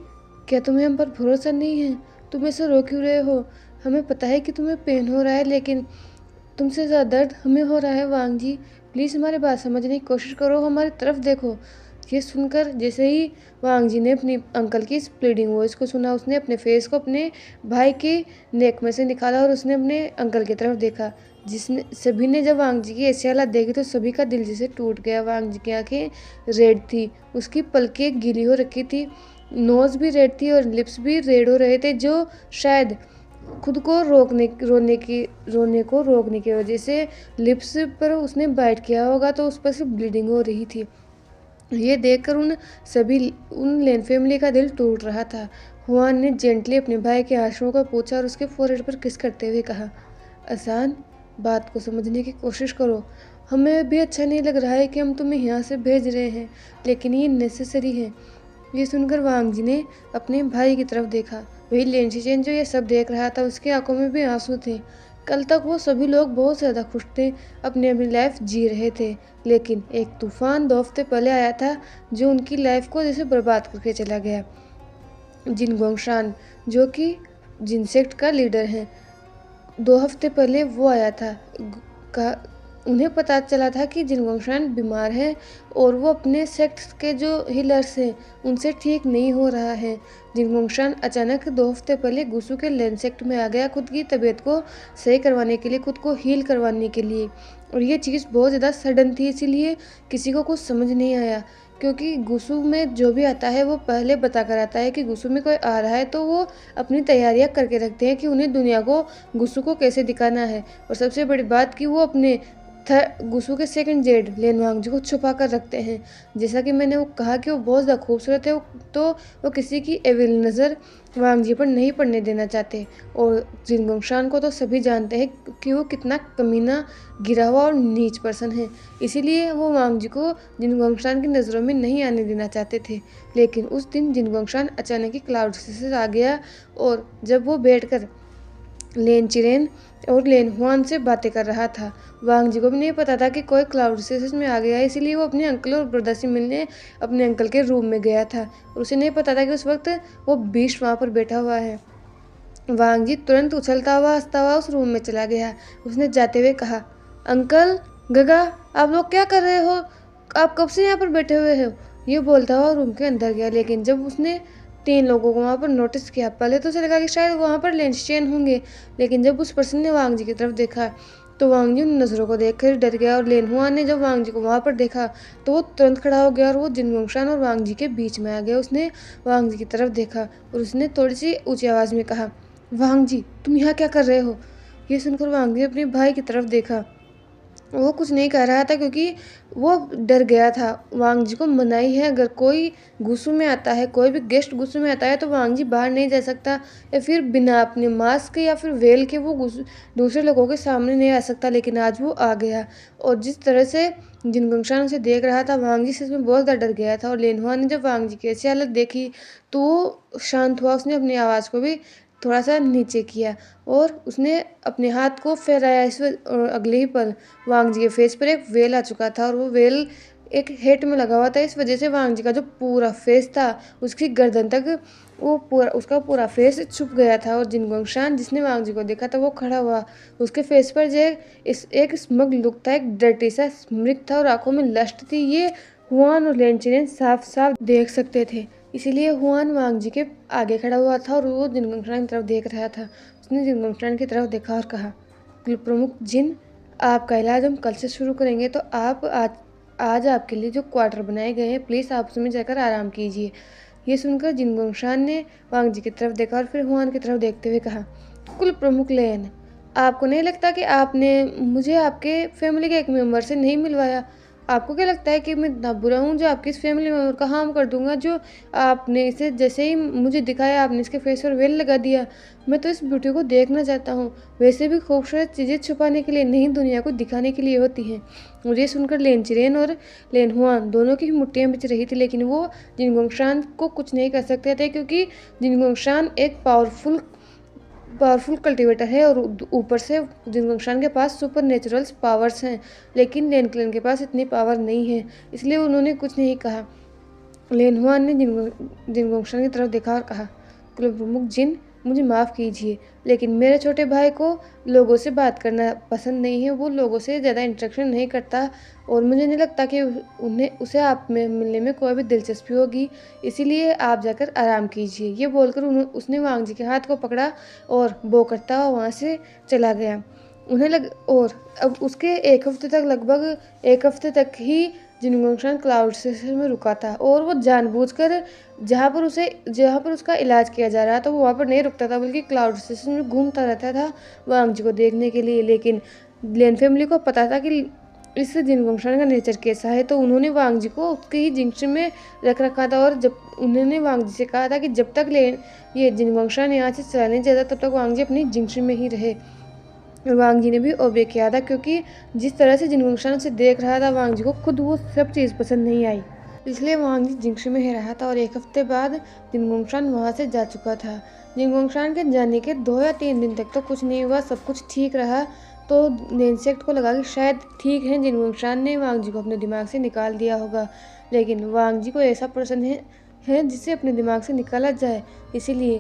क्या तुम्हें हम पर भरोसा नहीं है? तुम ऐसा रो क्यों रहे हो? हमें पता है कि तुम्हें पेन हो रहा है, लेकिन तुमसे ज़्यादा दर्द हमें हो रहा है। वांग जी प्लीज़ हमारी बात समझने की कोशिश करो, हमारी तरफ देखो। ये सुनकर जैसे ही वांग जी ने अपनी अंकल की स्प्लीडिंग वॉइस को सुना, उसने अपने फेस को अपने भाई के नेक में से निकाला और उसने अपने अंकल की तरफ देखा। जिसने सभी ने जब वांग जी की ऐसी हालत देखी तो सभी का दिल जैसे टूट गया। वांग जी की आंखें रेड थी, उसकी पलकें गीली हो रखी थी, नोज़ भी रेड थी और लिप्स भी रेड हो रहे थे, जो शायद खुद को रोने को रोकने की वजह से लिप्स पर उसने बाइट किया होगा, तो उस पर से ब्लीडिंग हो रही थी। ये देखकर उन लेन फैमिली का दिल टूट रहा था। हुआन ने जेंटली अपने भाई के आंसुओं को पोंछा और उसके फोरहेड पर किस करते हुए कहा, आसान बात को समझने की कोशिश करो। हमें भी अच्छा नहीं लग रहा है कि हम तुम्हें यहाँ से भेज रहे हैं, लेकिन ये नेसेसरी है। ये सुनकर वांग जी ने अपने भाई की तरफ देखा। वही लेनशिचेन जो ये सब देख रहा था, उसकी आंखों में भी आंसू थे। कल तक वो सभी लोग बहुत ज़्यादा खुश थे, अपनी अपनी लाइफ जी रहे थे, लेकिन एक तूफान 2 हफ्ते पहले आया था जो उनकी लाइफ को जैसे बर्बाद करके चला गया। जिन गोंगशान जो कि जिन सेक्ट का लीडर है, 2 हफ्ते पहले वो आया था। उन्हें पता चला था कि जिनगोंगशान बीमार है और वो अपने सेक्ट के जो हीलर्स हैं उनसे ठीक नहीं हो रहा है। जिनगोंगशान अचानक 2 हफ्ते पहले गुस्सू के लेन सेक्ट में आ गया, खुद की तबीयत को सही करवाने के लिए, खुद को हील करवाने के लिए, और ये चीज़ बहुत ज़्यादा सडन थी, इसीलिए किसी को कुछ समझ नहीं आया, क्योंकि गुसु में जो भी आता है वो पहले बता कर आता है कि गुसु में कोई आ रहा है, तो वो अपनी तैयारियां करके रखते हैं कि उन्हें दुनिया को गुसु को कैसे दिखाना है। और सबसे बड़ी बात कि वो अपने गुसु के सेकंड जेड लेन वांगजी को छुपा कर रखते हैं। जैसा कि मैंने वो कहा कि वो बहुत ज़्यादा खूबसूरत है, तो वो किसी की एविल नज़र वांगजी पर नहीं पड़ने देना चाहते। और जिनगोंगशान को तो सभी जानते हैं कि वो कितना कमीना, गिरा हुआ और नीच पर्सन है, इसीलिए वो वांगजी को जिनगोंगशान की नज़रों में नहीं आने देना चाहते थे। लेकिन उस दिन जिनगोंगशान अचानक ही क्लाउड से आ गया, और जब वो बैठकर लेन चिरेन और लेन हुआन से बातें कर रहा था। वांगजी को भी नहीं पता था कि कोई क्लाउड स्टेशन में आ गया है, इसीलिए वो अपने अंकल और ब्रदर से मिलने अपने अंकल के रूम में गया था। और उसे नहीं पता था कि उस वक्त वो बीश वहाँ पर बैठा हुआ है। वांगजी तुरंत उछलता हुआ हंसता हुआ उस रूम में चला गया। उसने जाते हुए कहा, अंकल, गगा, आप लोग क्या कर रहे हो? आप कब से यहाँ पर बैठे हुए हो? ये बोलता हुआ रूम के अंदर गया। लेकिन जब उसने 3 लोगों को वहाँ पर नोटिस किया, पहले तो उसे लगा कि शायद वहाँ पर लेंसचेन होंगे, लेकिन जब उस पर्सन ने वांगजी की तरफ देखा तो वांगजी उन नज़रों को देखकर डर गया। और लेन हुआ ने जब वांगजी को वहाँ पर देखा तो वो तुरंत खड़ा हो गया और वो जिनगोंगशान और वांगजी के बीच में आ गया। उसने वांगजी की तरफ देखा और उसने थोड़ी सी ऊंची आवाज़ में कहा, वांगजी, तुम यहाँ क्या कर रहे हो? ये सुनकर वांगजी अपने भाई की तरफ देखा। वो कुछ नहीं कह रहा था क्योंकि वो डर गया था। वांगजी को मनाही है, अगर कोई गुस्सू में आता है, कोई भी गेस्ट गुस्सू में आता है, तो वांगजी बाहर नहीं जा सकता, या फिर बिना अपने मास्क या फिर वेल के वो दूसरे लोगों के सामने नहीं आ सकता। लेकिन आज वो आ गया, और जिस तरह से जिनगोंगशान उसे देख रहा था, वांगजी सच में बहुत ज़्यादा डर गया था। और लेनहुआ ने जब वांगजी की ऐसी हालत देखी तो वो शांत हुआ। उसने अपनी आवाज़ को भी थोड़ा सा नीचे किया और उसने अपने हाथ को फहराया। और अगले ही पल वांगजी के फेस पर एक वेल आ चुका था, और वो वेल एक हेट में लगा हुआ था। इस वजह से वांगजी का जो पूरा फेस था, उसकी गर्दन तक उसका पूरा फेस छुप गया था। और जिनगोंगशान, जिसने वांगजी को देखा था, वो खड़ा हुआ। उसके फेस पर जो एक स्मग लुक था, एक डर्टी सा स्मिक था, और आंखों में लस्ट थी। ये हुआन और लेनचेन साफ साफ देख सकते थे, इसीलिए हुआन वांगजी के आगे खड़ा हुआ था और वो जिनगोंगशान की तरफ देख रहा था। उसने जिनगोंगशान की तरफ देखा और कहा, प्रमुख जिन, आपका इलाज हम कल से शुरू करेंगे, तो आप आज आपके लिए जो क्वार्टर बनाए गए हैं, प्लीज़ आप उसमें जाकर आराम कीजिए। ये सुनकर जिनगोंगशान ने वांगजी की तरफ देखा और फिर हुआन की तरफ देखते हुए कहा, कुल प्रमुख लेन, आपको नहीं लगता कि आपने मुझे आपके फैमिली के एक मेंबर से नहीं मिलवाया? आपको क्या लगता है कि मैं इतना बुरा हूँ जो आपकी इस फैमिली मेम्बर का हार्म कर दूंगा? जो आपने इसे जैसे ही मुझे दिखाया, आपने इसके फेस पर वेल लगा दिया। मैं तो इस ब्यूटी को देखना चाहता हूँ। वैसे भी खूबसूरत चीज़ें छुपाने के लिए नहीं, दुनिया को दिखाने के लिए होती हैं। मुझे सुनकर लेन चिरेन और लेन हुआन दोनों की मुट्ठियाँ बिछ रही थी, लेकिन वो जिनगोंगशान को कुछ नहीं कर सकते थे, क्योंकि जिनगोंगशान एक पावरफुल कल्टीवेटर है, और ऊपर से जिनगोंगशान के पास सुपर नेचुरल पावर्स हैं। लेकिन लेन क्लेन के पास इतनी पावर नहीं है, इसलिए उन्होंने कुछ नहीं कहा। लेन हुआन ने जिनगोंगशान की तरफ देखा और कहा, कुल प्रमुख जिन, मुझे माफ़ कीजिए, लेकिन मेरे छोटे भाई को लोगों से बात करना पसंद नहीं है। वो लोगों से ज़्यादा इंटरेक्शन नहीं करता, और मुझे नहीं लगता कि उसे आप में मिलने में कोई भी दिलचस्पी होगी, इसीलिए आप जाकर आराम कीजिए। ये बोलकर उसने वांगजी के हाथ को पकड़ा और बो करता हुआ वहाँ से चला गया। और अब उसके लगभग एक हफ्ते तक ही जिनगोंगशान क्लाउड स्टेशन में रुका था, और वो जानबूझकर जहाँ पर उसका इलाज किया जा रहा था, वो वहाँ पर नहीं रुकता था, बल्कि क्लाउड स्टेशन में घूमता रहता था वांगजी को देखने के लिए। लेकिन लेन फैमिली को पता था कि इस जिनगोंगशान का नेचर कैसा है, तो उन्होंने वांगजी को उसके ही जिंक्शन में रख रखा था। और जब उन्होंने वांगजी से कहा था कि जब तक ये जिनगोंगशान यहाँ से चला नहीं जाता, तब तक वांगजी अपनी जिंक्शन में ही रहे। और वांगजी ने भी ओबे किया था, क्योंकि जिस तरह से जिनगोंगशान उसे देख रहा था, वांगजी को खुद वो सब चीज़ पसंद नहीं आई, इसलिए वांगजी जिंक्शन में ही रहा था। और एक हफ्ते बाद जिनगोंगशान वहाँ से जा चुका था। जिनगोंगशान के जाने के 2 या 3 दिन तक तो कुछ नहीं हुआ, सब कुछ ठीक रहा। तो नेनसेक्ट को लगा कि शायद ठीक है, जिनगोंगशान ने वांगजी को अपने दिमाग से निकाल दिया होगा। लेकिन वांगजी को ऐसा पर्सन है जिसे अपने दिमाग से निकाला जाए, इसीलिए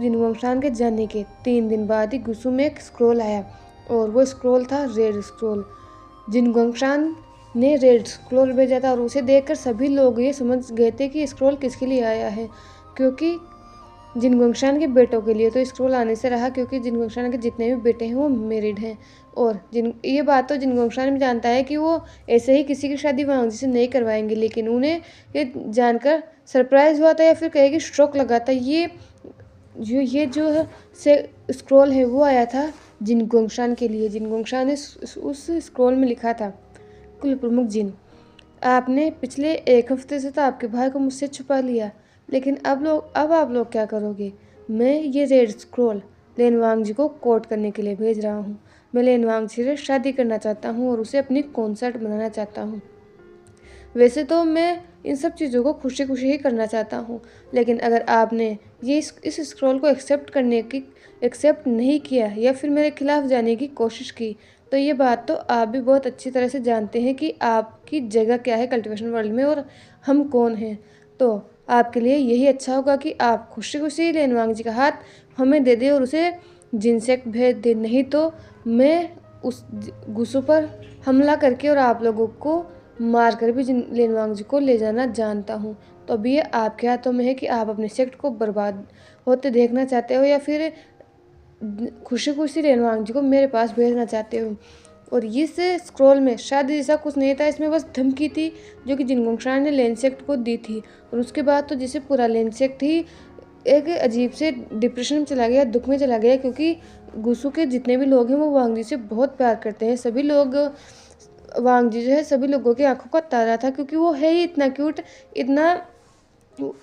जिनगोंगशान के जाने के 3 दिन बाद ही गुस्सू में एक स्क्रॉल आया, और वो स्क्रॉल था रेड स्क्रॉल। जिनगोंगशान ने रेड स्क्रॉल भेजा था, और उसे देखकर सभी लोग ये समझ गए थे कि स्क्रॉल किसके लिए आया है, क्योंकि जिनगोंगशान के बेटों के लिए तो स्क्रोल आने से रहा, क्योंकि जिनगोंगशान के जितने भी बेटे हैं वो मैरिड हैं। और ये बात तो जिनगोंगशान भी जानता है कि वो ऐसे ही किसी की शादी वांगजी से नहीं करवाएंगे, लेकिन उन्हें ये जानकर सरप्राइज़ हुआ था, या फिर कहेगी शॉक लगा था। ये जो है से स्क्रोल है वो आया था जिनगोंगशान के लिए। जिनगोंगशान ने उस स्क्रोल में लिखा था, कुल प्रमुख जिन, आपने पिछले 1 हफ्ते से तो आपके भाई को मुझसे छुपा लिया, लेकिन अब आप लोग क्या करोगे? मैं ये रेड स्क्रोल लेनवांग जी को कोर्ट करने के लिए भेज रहा हूँ। मैं लेनवांग जी से शादी करना चाहता हूँ और उसे अपनी कॉन्सर्ट बनाना चाहता हूँ। वैसे तो मैं इन सब चीज़ों को खुशी खुशी ही करना चाहता हूँ, लेकिन अगर आपने ये इस स्क्रोल को एक्सेप्ट नहीं किया या फिर मेरे खिलाफ जाने की कोशिश की, तो ये बात तो आप भी बहुत अच्छी तरह से जानते हैं कि आपकी जगह क्या है कल्टीवेशन वर्ल्ड में और हम कौन हैं। तो आपके लिए यही अच्छा होगा कि आप खुशी खुशी लेनवांग जी का हाथ हमें दे दें और उसे जिनसेक्ट भेज दें, नहीं तो मैं उस गुस्सों पर हमला करके और आप लोगों को मार कर भी लेनवांग जी को ले जाना जानता हूँ। तो अभी ये आपके हाथों में है कि आप अपने सेक्ट को बर्बाद होते देखना चाहते हो या फिर खुशी खुशी लेनवांग जी को मेरे पास भेजना चाहते हो। और इस स्क्रोल में शादी जैसा कुछ नहीं था, इसमें बस धमकी थी जो कि जिनगोंगशान ने लेनसेक्ट को दी थी। और उसके बाद तो जैसे पूरा लेनसेक्ट ही एक अजीब से डिप्रेशन में चला गया, दुख में चला गया, क्योंकि गुस्सू के जितने भी लोग हैं वो वांगजी से बहुत प्यार करते हैं। सभी लोग वांगजी जो है सभी लोगों की आंखों का तारा था, क्योंकि वो है ही इतना क्यूट, इतना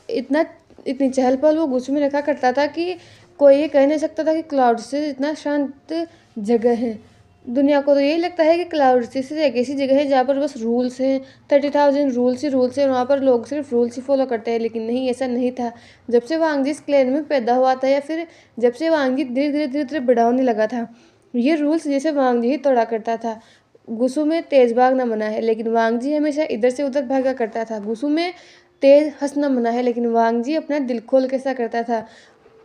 इतना इतनी चहल पहल वो गुस्से में रखा करता था कि कोई ये कह नहीं सकता था कि क्लाउड से इतना शांत जगह है। दुनिया को तो यही लगता है कि क्लाउड सिटी एक ऐसी जगह है जहाँ पर बस रूल्स हैं, 30,000 रूल्स ही रूल्स हैं, वहाँ पर लोग सिर्फ रूल्स ही फॉलो करते हैं। लेकिन नहीं, ऐसा नहीं था। जब से वांगजी इस क्लैन में पैदा हुआ था या फिर जब से वांगजी धीरे धीरे बड़ा होने लगा था, ये रूल्स जैसे वांगजी ही तोड़ा करता था। गुस्सू में तेज भागना मना है, लेकिन वांगजी हमेशा इधर से उधर भागा करता था। गुस्सू में तेज हंसना मना है, लेकिन वांगजी अपना दिल खोल के ऐसा करता था।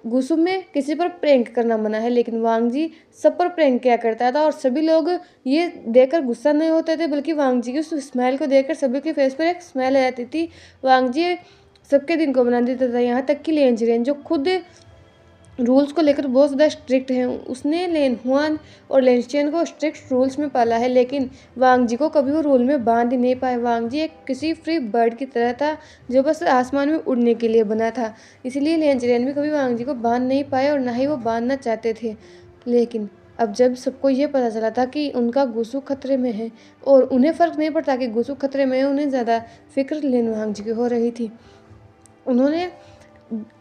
गुस्सू में किसी पर प्रैंक करना मना है, लेकिन वांगजी सब पर प्रैंक किया करता था। और सभी लोग ये देखकर गुस्सा नहीं होते थे, बल्कि वांगजी की उस स्माइल को देखकर सभी के फेस पर एक स्माइल आ जाती थी। वांगजी सबके दिन को बना देता था, यहाँ तक कि लेन जिरेन जो खुद रूल्स को लेकर बहुत ज़्यादा स्ट्रिक्ट हैं, उसने लेन हुआन और लेनशियन को स्ट्रिक्ट रूल्स में पाला है, लेकिन वांगजी को कभी वो रूल में बांध ही नहीं पाए। वांगजी एक किसी फ्री बर्ड की तरह था जो बस आसमान में उड़ने के लिए बना था, इसलिए लेनशियन भी कभी वांगजी को बांध नहीं पाए और ना ही वो बांधना चाहते थे। लेकिन अब जब सबको ये पता चला था कि उनका गुस्सू खतरे में है, और उन्हें फ़र्क नहीं पड़ता कि गुस्सू खतरे में है, उन्हें ज़्यादा फिक्र लेन वांगजी की हो रही थी। उन्होंने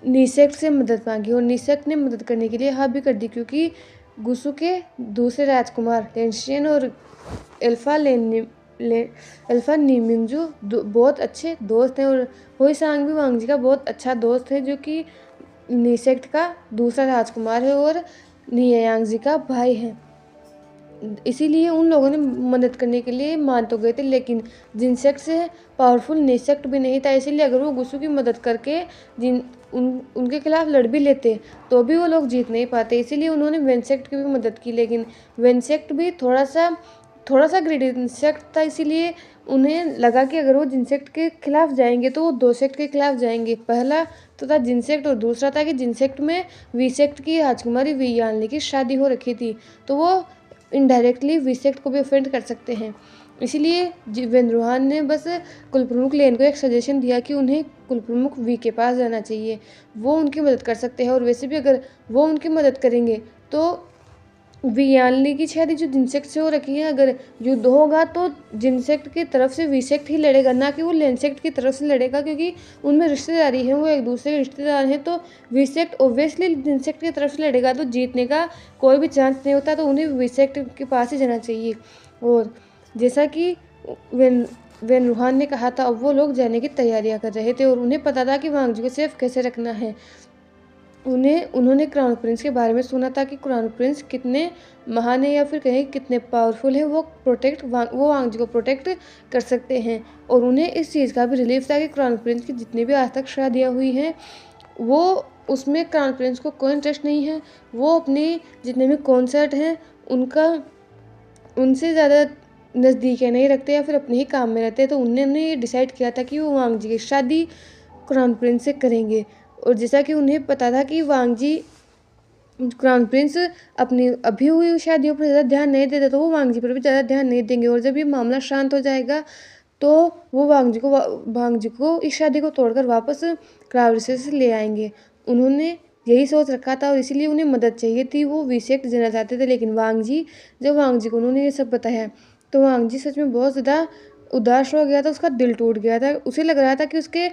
निसेक्ट से मदद मांगी और निसेक्ट ने मदद करने के लिए हाँ भी कर दी, क्योंकि गुस्सू के दूसरे राजकुमार लेनशियन और अल्फा नीमिंगजू बहुत अच्छे दोस्त हैं। और होइसांग भी वांगजी का बहुत अच्छा दोस्त है, जो कि निसेक्ट का दूसरा राजकुमार है और नियांगजी का भाई है। इसीलिए उन लोगों ने मदद करने के लिए मान तो गए थे, लेकिन जिनसेक्ट से पावरफुल निसेक्ट भी नहीं था। इसीलिए अगर वो गुस्सू की मदद करके उनके खिलाफ लड़ भी लेते तो भी वो लोग जीत नहीं पाते। इसीलिए उन्होंने वेनसेक्ट की भी मदद की, लेकिन वेनसेक्ट भी थोड़ा सा ग्रेडी इंसेक्ट था। इसीलिए उन्हें लगा कि अगर वो जिनसेक्ट के खिलाफ जाएंगे तो वो 2 सेक्ट के खिलाफ जाएंगे। पहला तो था जिनसेक्ट और दूसरा था कि जिनसेक्ट में वीसेक्ट की राजकुमारी वी यानली की शादी हो रखी थी, तो वो इनडायरेक्टली वीसेक्ट को भी ऑफेंड कर सकते हैं। इसीलिए वेनरूहान ने बस कुलप्रमुख लेन को एक सजेशन दिया कि उन्हें कुलप्रमुख वी के पास जाना चाहिए, वो उनकी मदद कर सकते हैं। और वैसे भी अगर वो उनकी मदद करेंगे तो वियानली की शादी जो जिनसेक्ट से हो रखी है, अगर युद्ध होगा तो जिनसेक्ट की तरफ से वीसेक्ट ही लड़ेगा, ना कि वो लेनसेक्ट की तरफ से लड़ेगा, क्योंकि उनमें रिश्तेदारी है, वो एक दूसरे के रिश्तेदार हैं। तो वीसेक्ट ओब्वियसली जिनसेक्ट की तरफ से लड़ेगा, तो जीतने का कोई भी चांस नहीं होता, तो उन्हें वीसेक्ट के पास ही जाना चाहिए। और जैसा कि वेनरूहान ने कहा था, अब वो लोग जाने की तैयारियां कर रहे थे और उन्हें पता था कि वांगजी को सेफ कैसे रखना है। उन्होंने क्राउन प्रिंस के बारे में सुना था कि क्राउन प्रिंस कितने महान है या फिर कहें कितने पावरफुल है, वो वांगजी को प्रोटेक्ट कर सकते हैं। और उन्हें इस चीज़ का भी रिलीफ था कि क्राउन प्रिंस की जितनी भी आज तक शादियाँ हुई हैं वो उसमें क्राउन प्रिंस को कोई इंटरेस्ट नहीं है। वो अपने जितने भी कॉन्सर्ट हैं उनसे ज़्यादा नज़दीकियाँ नहीं रखते या फिर अपने ही काम में रहते। तो उन्होंने ये डिसाइड किया था कि वो वांगजी की शादी क्राउन प्रिंस से करेंगे। और जैसा कि उन्हें पता था कि वांग जी क्राउन प्रिंस अपनी अभी हुई शादियों पर ज़्यादा ध्यान नहीं देते, तो वो वांग जी पर भी ज़्यादा ध्यान नहीं देंगे। और जब ये मामला शांत हो जाएगा तो वो वांग जी को इस शादी को तोड़कर वापस क्राउन से ले आएंगे। उन्होंने यही सोच रखा था और इसीलिए उन्हें मदद चाहिए थी। वो विसेक देना चाहते थे, लेकिन जब वांग जी को उन्होंने ये सब बताया तो वांग जी सच में बहुत ज़्यादा उदास हो गया था। उसका दिल टूट गया था। उसे लग रहा था कि उसके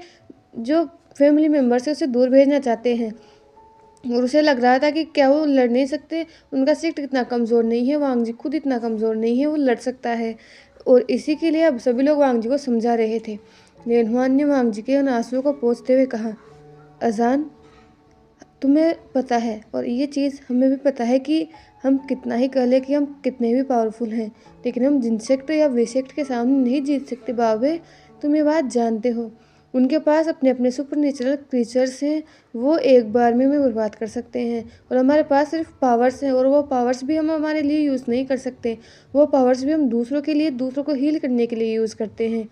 जो फैमिली मेम्बर्स है उसे दूर भेजना चाहते हैं और उसे लग रहा था कि क्या वो लड़ नहीं सकते, उनका सिक्ट इतना कमज़ोर नहीं है, वांग जी खुद इतना कमज़ोर नहीं है, वो लड़ सकता है। और इसी के लिए अब सभी लोग वांग जी को समझा रहे थे। लिन हुआन ने वांग जी के उन आंसुओं को पोंछते हुए कहा, अजान, तुम्हें पता है और ये चीज़ हमें भी पता है कि हम कितना ही कह लें कि हम कितने भी पावरफुल हैं, लेकिन हम जिनसेक्ट या वेसेक्ट के सामने नहीं जीत सकते बाबे। तुम ये बात जानते हो। उनके पास अपने अपने सुपर नेचुरल क्रीचर्स हैं, वो एक बार में हमें बर्बाद कर सकते हैं। और हमारे पास सिर्फ पावर्स हैं, और वो पावर्स भी हम हमारे लिए यूज़ नहीं कर सकते। वो पावर्स भी हम दूसरों के लिए, दूसरों को हील करने के लिए यूज़ करते हैं।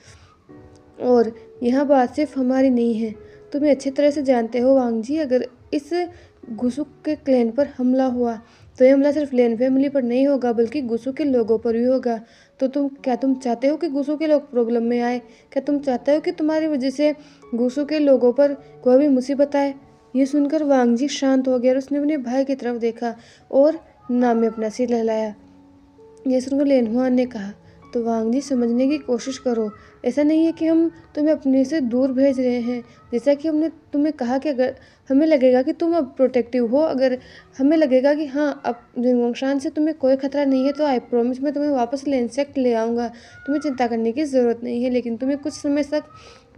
और यह बात सिर्फ हमारी नहीं है, तुम्हें अच्छी तरह से जानते हो वांग जी। अगर इस गुसुक के क्लैन पर हमला हुआ तो ये हमला सिर्फ लेन फैमिली पर नहीं होगा, बल्कि गुसु के लोगों पर भी होगा। तो तुम चाहते हो कि गुसु के लोग प्रॉब्लम में आए? क्या तुम चाहते हो कि तुम्हारी वजह से गुसु के लोगों पर कोई भी मुसीबत आए? ये सुनकर वांग जी शांत हो गया और उसने अपने भाई की तरफ देखा और नाम में अपना सिर हिलाया। ये सुनकर लेन हुआन ने कहा, तो वांग जी समझने की कोशिश करो। ऐसा नहीं है कि हम तुम्हें अपने से दूर भेज रहे हैं। जैसा कि हमने तुम्हें कहा कि अगर हमें लगेगा कि तुम अब प्रोटेक्टिव हो, अगर हमें लगेगा कि हाँ अब जिनगोंगशान से तुम्हें कोई खतरा नहीं है, तो आई प्रॉमिस मैं तुम्हें वापस लेंसेक्ट ले आऊँगा। तुम्हें चिंता करने की ज़रूरत नहीं है, लेकिन तुम्हें कुछ समय तक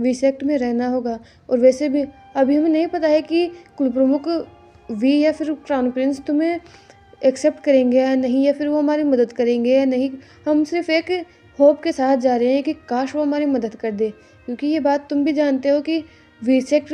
वीसेक्ट में रहना होगा। और वैसे भी अभी हमें नहीं पता है कि कुल प्रमुख वी या फिर क्राउन प्रिंस तुम्हें एक्सेप्ट करेंगे या नहीं, या फिर वो हमारी मदद करेंगे या नहीं। हम सिर्फ एक होप के साथ जा रहे हैं कि काश वो हमारी मदद कर दे, क्योंकि ये बात तुम भी जानते हो कि वीसेक्ट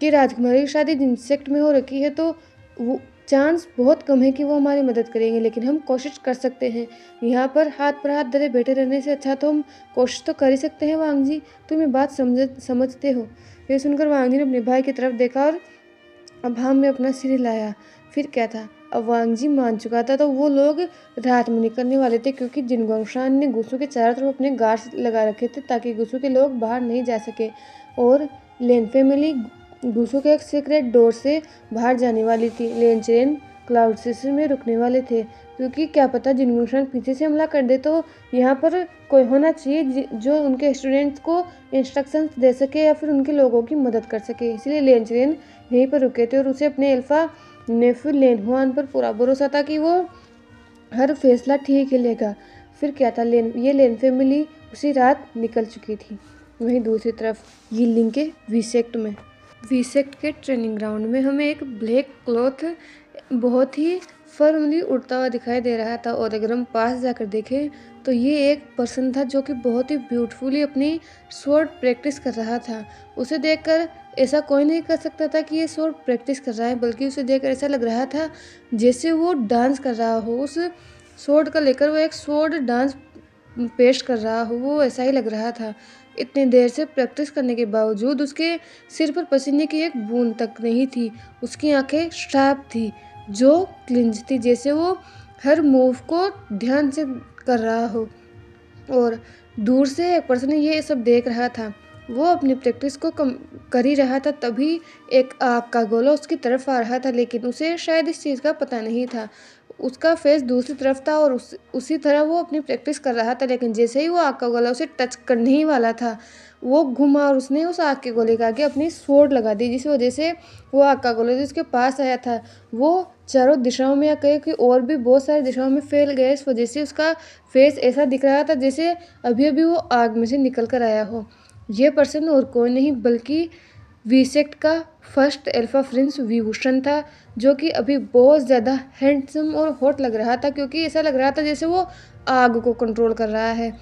की राजकुमारी की शादी जिनसेक्ट में हो रखी है, तो वो चांस बहुत कम है कि वो हमारी मदद करेंगे, लेकिन हम कोशिश कर सकते हैं। यहाँ पर हाथ धरे बैठे रहने से अच्छा तो हम कोशिश तो कर ही सकते हैं वांग जी। तुम ये बात समझते हो? ये सुनकर वांग जी ने अपने भाई की तरफ देखा और अभाम में अपना सिर हिलाया। फिर क्या था, अब वांग जी मान चुका था। तो वो लोग रात में निकलने वाले थे, क्योंकि जिनगोंगशान ने गुसु के चारों तरफ अपने गार्ड्स लगा रखे थे ताकि गुसु के लोग बाहर नहीं जा सके। और लेन फैमिली गुसु के एक सीक्रेट डोर से बाहर जाने वाली थी। लेन चेन क्लाउड सिस्टम में रुकने वाले थे, क्योंकि क्या पता जिनगोंगशान पीछे से हमला कर दे, तो यहाँ पर कोई होना चाहिए जो उनके स्टूडेंट्स को इंस्ट्रक्शंस दे सके या फिर उनके लोगों की मदद कर सके। इसलिए लेन चेन यहीं पर रुके थे और उसे अपने अल्फा नेफ्यू लेन हुआन पर पूरा भरोसा था कि वो हर फैसला ठीक ही लेगा। फिर क्या था, ये लेन फैमिली उसी रात निकल चुकी थी। वहीं दूसरी तरफ यिलिंग के वीसेक्ट के ट्रेनिंग ग्राउंड में हमें एक ब्लैक क्लॉथ बहुत ही फर्मली उड़ता हुआ दिखाई दे रहा था। और अगर हम पास जाकर देखें तो ये एक पर्सन था जो कि बहुत ही ब्यूटीफुली अपनी स्वॉर्ड प्रैक्टिस कर रहा था। उसे देखकर ऐसा कोई नहीं कर सकता था कि ये स्वॉर्ड प्रैक्टिस कर रहा है, बल्कि उसे देखकर ऐसा लग रहा था जैसे वो डांस कर रहा हो। उस स्वॉर्ड का लेकर वो एक स्वॉर्ड डांस पेश कर रहा हो, वो ऐसा ही लग रहा था। इतनी देर से प्रैक्टिस करने के बावजूद उसके सिर पर पसीने की एक बूंद तक नहीं थी। उसकी आंखें शार्प थी, जो क्लिंच थी, जैसे वो हर मूव को ध्यान से कर रहा हो। और दूर से एक पर्सन ये सब देख रहा था। वो अपनी प्रैक्टिस को कर ही रहा था, तभी एक आग का गोला उसकी तरफ आ रहा था, लेकिन उसे शायद इस चीज़ का पता नहीं था। उसका फेस दूसरी तरफ था और उसी तरह वो अपनी प्रैक्टिस कर रहा था। लेकिन जैसे ही वो आग का गोला उसे टच करने ही वाला था, वो घुमा और उसने उस आग के गोले के आगे अपनी स्वॉर्ड लगा दी, जिस वजह से वो आग का गोला जिसके पास आया था वो चारों दिशाओं में या कहीं कि और भी बहुत सारी दिशाओं में फैल गया। इस वजह से उसका फेस ऐसा दिख रहा था जैसे अभी अभी वो आग में से निकल कर आया हो। ये पर्सन और कोई नहीं बल्कि वीसेक्ट का फर्स्ट अल्फा प्रिंस विभूषण था, जो कि अभी बहुत ज़्यादा हैंडसम और हॉट लग रहा था, क्योंकि ऐसा लग रहा था जैसे वो आग को कंट्रोल कर रहा है।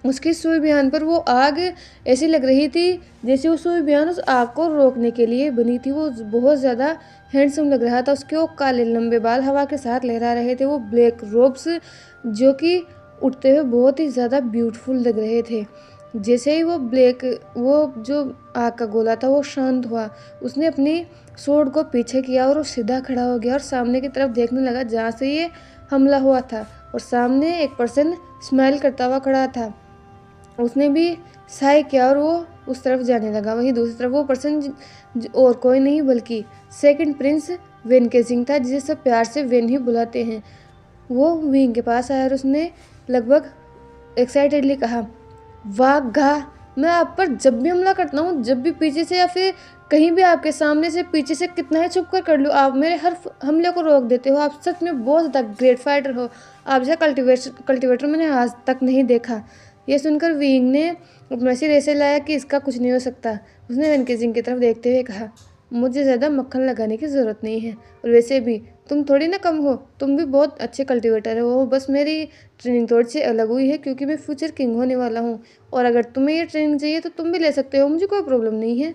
उसकी सुई बयान पर वो आग ऐसी लग रही थी जैसे वो सुई बयान उस आग को रोकने के लिए बनी थी। वो बहुत ज़्यादा हैंडसम लग रहा था। उसके वो काले लंबे बाल हवा के साथ लहरा रहे थे। वो ब्लैक रोब्स जो कि उठते हुए बहुत ही ज़्यादा ब्यूटीफुल लग रहे थे। जैसे ही वो जो आग का गोला था वो शांत हुआ, उसने अपनी स्वॉर्ड को पीछे किया और वो सीधा खड़ा हो गया और सामने की तरफ देखने लगा जहाँ से ये हमला हुआ था। और सामने एक पर्सन स्माइल करता हुआ खड़ा था, उसने भी साय किया और वो उस तरफ जाने लगा। वहीं दूसरी तरफ वो पर्सन और कोई नहीं बल्कि सेकंड प्रिंस वेन केजिंग था, जिसे सब प्यार से वेन ही बुलाते हैं। वो विंग के पास आया और उसने लगभग एक्साइटेडली कहा, वाह गा, मैं आप पर जब भी हमला करता हूँ, जब भी पीछे से या फिर कहीं भी आपके सामने से पीछे से कितना ही छुप कर लूँ, आप मेरे हर हमले को रोक देते हो। आप सच में बहुत ज़्यादा ग्रेट फाइटर हो। आप जैसा कल्टिवेटर मैंने आज तक नहीं देखा। ये सुनकर विंग ने अपना सिर ऐसे लाया कि इसका कुछ नहीं हो सकता। उसने वेनकेजिंग की तरफ देखते हुए कहा, मुझे ज़्यादा मक्खन लगाने की ज़रूरत नहीं है, और वैसे भी तुम थोड़ी ना कम हो, तुम भी बहुत अच्छे कल्टिवेटर हो। बस मेरी ट्रेनिंग थोड़ी सी अलग हुई है क्योंकि मैं फ्यूचर किंग होने वाला हूँ, और अगर तुम्हें ये ट्रेनिंग चाहिए तो तुम भी ले सकते हो, मुझे कोई प्रॉब्लम नहीं है।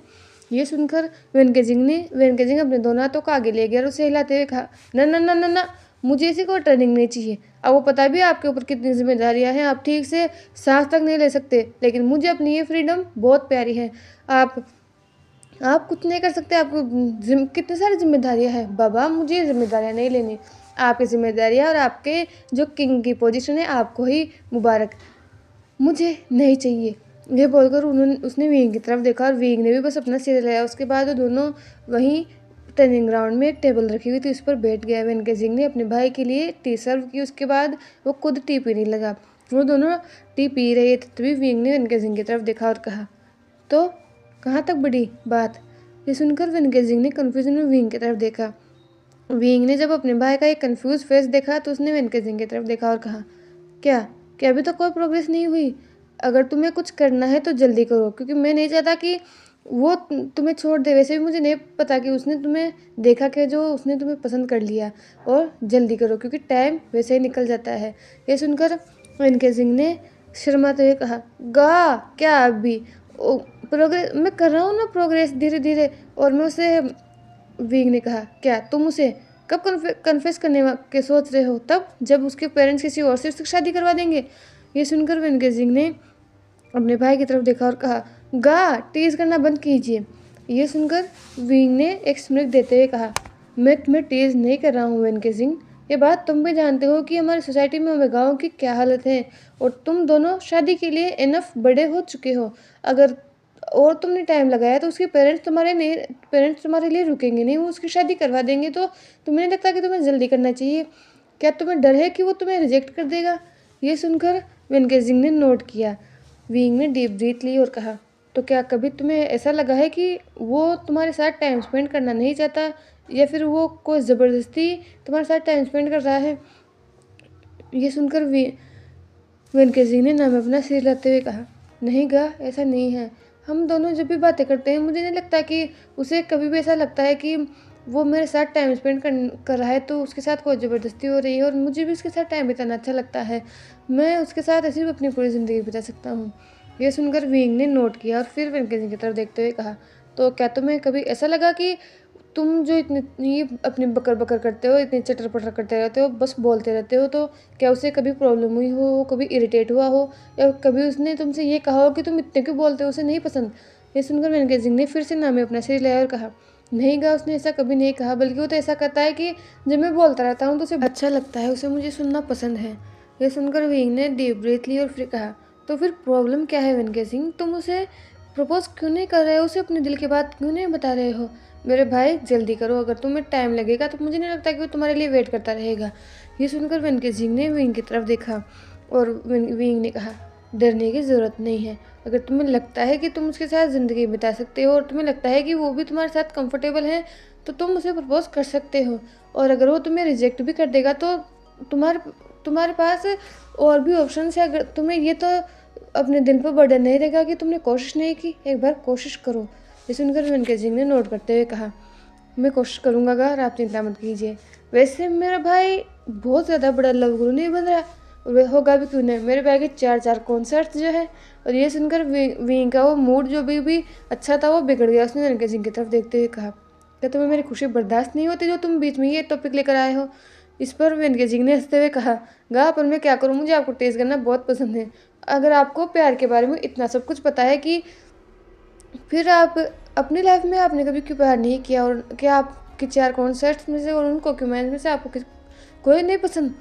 ये सुनकर वेनकेजिंग अपने दोनों हाथों को आगे ले गया और उसे हिलाते हुए कहा, ना ना ना ना ना, मुझे ऐसी कोई ट्रेनिंग नहीं चाहिए। अब वो पता भी आपके ऊपर कितनी जिम्मेदारियां हैं, आप ठीक से सांस तक नहीं ले सकते, लेकिन मुझे अपनी ये फ्रीडम बहुत प्यारी है। आप कुछ नहीं कर सकते, आपको कितनी सारी जिम्मेदारियां हैं। बाबा, मुझे ये जिम्मेदारियां नहीं लेनी, आपकी जिम्मेदारियां और आपके जो किंग की पोजीशन है आपको ही मुबारक, मुझे नहीं चाहिए। ये बोलकर उसने विंग की तरफ देखा और विंग ने भी बस अपना सिर हिलाया। उसके बाद वो दोनों वहीं ट्रेनिंग ग्राउंड में एक टेबल रखी हुई थी, उस पर बैठ गया। वेनकेजिंग ने अपने भाई के लिए टी सर्व की, उसके बाद वो खुद टी पीने लगा। वो दोनों टी पी रहे थे, तभी विंग ने वेनकेजिंग की तरफ देखा और कहा, तो कहाँ तक बढ़ी बात। ये सुनकर वेनकेजिंग ने कन्फ्यूजन में विंग की तरफ देखा। विंग ने जब अपने भाई का एक कंफ्यूज फेस देखा तो उसने वेनकेजिंग की तरफ देखा और कहा, क्या क्या अभी तक कोई प्रोग्रेस नहीं हुई? अगर तुम्हें कुछ करना है तो जल्दी करो, क्योंकि मैं नहीं चाहता कि वो तुम्हें छोड़ दे। वैसे भी मुझे नहीं पता कि उसने तुम्हें देखा कि जो उसने तुम्हें पसंद कर लिया, और जल्दी करो क्योंकि टाइम वैसे ही निकल जाता है। ये सुनकर वेनकेजिंग ने शर्माते हुए कहा, गा क्या अभी प्रोग्रेस मैं कर रहा हूँ ना, प्रोग्रेस धीरे धीरे। और मैं उसे विंग ने कहा, क्या तुम उसे कब कन्फेस करने के सोच रहे हो? तब जब उसके पेरेंट्स किसी और से उसकी शादी करवा देंगे। ये सुनकर वेनकेजिंग ने अपने भाई की तरफ देखा और कहा, गा टीज करना बंद कीजिए। ये सुनकर विंग ने एक स्मित देते हुए कहा, मैं तुम्हें टीज नहीं कर रहा हूँ वेनकेजिंग, ये बात तुम भी जानते हो कि हमारी सोसाइटी में ओमेगाओं की क्या हालत है, और तुम दोनों शादी के लिए इनफ बड़े हो चुके हो। अगर और तुमने टाइम लगाया तो उसके पेरेंट्स तुम्हारे लिए रुकेंगे नहीं, वो उसकी शादी करवा देंगे। तो तुम्हें नहीं लगता कि तुम्हें जल्दी करना चाहिए? क्या तुम्हें डर है कि वो तुम्हें रिजेक्ट कर देगा? ये सुनकर वेनकेजिंग ने नोट किया। विंग ने डीप ब्रीथ ली और कहा, तो क्या कभी तुम्हें ऐसा लगा है कि वो तुम्हारे साथ टाइम स्पेंड करना नहीं चाहता, या फिर वो कोई ज़बरदस्ती तुम्हारे साथ टाइम स्पेंड कर रहा है? ये सुनकर वेनकेजिंग ने नाम अपना सिर हिलाते हुए कहा, नहीं गा, ऐसा नहीं है। हम दोनों जब भी बातें करते हैं मुझे नहीं लगता कि उसे कभी भी ऐसा लगता है कि वो मेरे साथ टाइम स्पेंड कर रहा है तो उसके साथ कोई ज़बरदस्ती हो रही है, और मुझे भी उसके साथ टाइम बिताना अच्छा लगता है। मैं उसके साथ ऐसे भी अपनी पूरी ज़िंदगी बिता सकता हूँ। यह सुनकर विंग ने नोट किया और फिर वेनकेजिंग की तरफ देखते हुए कहा, तो क्या तुम्हें कभी ऐसा लगा कि तुम जो इतनी अपनी बकर बकर करते हो, इतनी चटर पटर करते रहते हो, बस बोलते रहते हो, तो क्या उसे कभी प्रॉब्लम हुई हो, कभी इरिटेट हुआ हो, या कभी उसने तुमसे ये कहा हो कि तुम इतने क्यों बोलते हो, उसे नहीं पसंद? ये सुनकर वेनकेजिंग ने फिर से नामे अपना सिर लिया और कहा, नहीं गा, उसने ऐसा कभी नहीं कहा, बल्कि वो तो ऐसा करता है कि जब मैं बोलता रहता हूँ तो उसे अच्छा लगता है, उसे मुझे सुनना पसंद है। ये सुनकर विंग ने डीप ब्रीथ ली और फिर कहा, तो फिर प्रॉब्लम क्या है वेनकेजिंग? तुम उसे प्रपोज क्यों नहीं कर रहे हो? उसे अपने दिल की बात क्यों नहीं बता रहे हो? मेरे भाई जल्दी करो, अगर तुम्हें टाइम लगेगा तो मुझे नहीं लगता कि वो तुम्हारे लिए वेट करता रहेगा। ये सुनकर वेनकेजिंग ने विंग की तरफ देखा और विंग ने कहा, डरने की ज़रूरत नहीं है। अगर तुम्हें लगता है कि तुम उसके साथ ज़िंदगी बिता सकते हो और तुम्हें लगता है कि वो भी तुम्हारे साथ कंफर्टेबल है, तो तुम उसे प्रपोज कर सकते हो। और अगर वो तुम्हें रिजेक्ट भी कर देगा तो तुम्हारे पास और भी ऑप्शन है। अगर तुम्हें ये तो अपने दिल पर बर्डन नहीं रहेगा कि तुमने कोशिश नहीं की, एक बार कोशिश करो। ये सुनकर वेनकेजिंग ने नोट करते हुए कहा, मैं कोशिश करूँगा अगर आप चिंता मत कीजिए। वैसे मेरा भाई बहुत ज़्यादा बड़ा लव गुरु नहीं बन रहा, और वह होगा भी क्यों नहीं, मेरे भाई के 4 कॉन्सर्ट जो है। और ये सुनकर विंग का वो मूड जो भी अच्छा था वो बिगड़ गया। उसने वेनकेजिंग की तरफ देखते हुए कहा, क्या तुम्हें मेरी खुशी बर्दाश्त नहीं होती जो तुम बीच में ये टॉपिक लेकर आए हो? इस पर वेनकेजिंग ने हंसते हुए कहा, गा, पर मैं क्या करूँ, मुझे आपको टेस्ट करना बहुत पसंद है। अगर आपको प्यार के बारे में इतना सब कुछ पता है कि फिर आप अपनी लाइफ में आपने कभी क्यों प्यार नहीं किया, और क्या आपके 4 कॉन्सर्ट्स में से और उन डॉक्यूमेंट्स में से आपको कोई नहीं पसंद?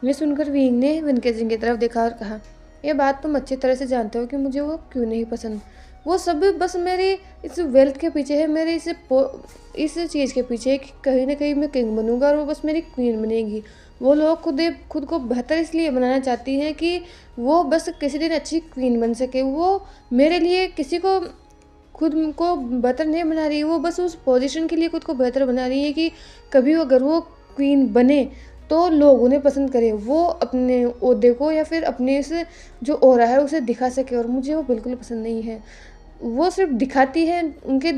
ये सुनकर विंग ने वेनके सिंह की तरफ देखा और कहा, ये बात तुम अच्छी तरह से जानते हो कि मुझे वो क्यों नहीं पसंद। वो सब बस मेरी इस वेल्थ के पीछे है, मेरे इस चीज़ के पीछे है कि कहीं ना कहीं मैं किंग बनूंगा और वो बस मेरी क्वीन बनेगी। वो लोग खुद को बेहतर इसलिए बनाना चाहती हैं कि वो बस किसी दिन अच्छी क्वीन बन सके। वो मेरे लिए किसी को खुद को बेहतर नहीं बना रही है, वो बस उस पोजीशन के लिए खुद को बेहतर बना रही है कि कभी अगर वो क्वीन बने तो लोग उन्हें पसंद करें, वो अपने ओहदे को या फिर अपने से जो ऑरा है उसे दिखा सके। और मुझे वो बिल्कुल पसंद नहीं है। वो सिर्फ दिखाती है, उनके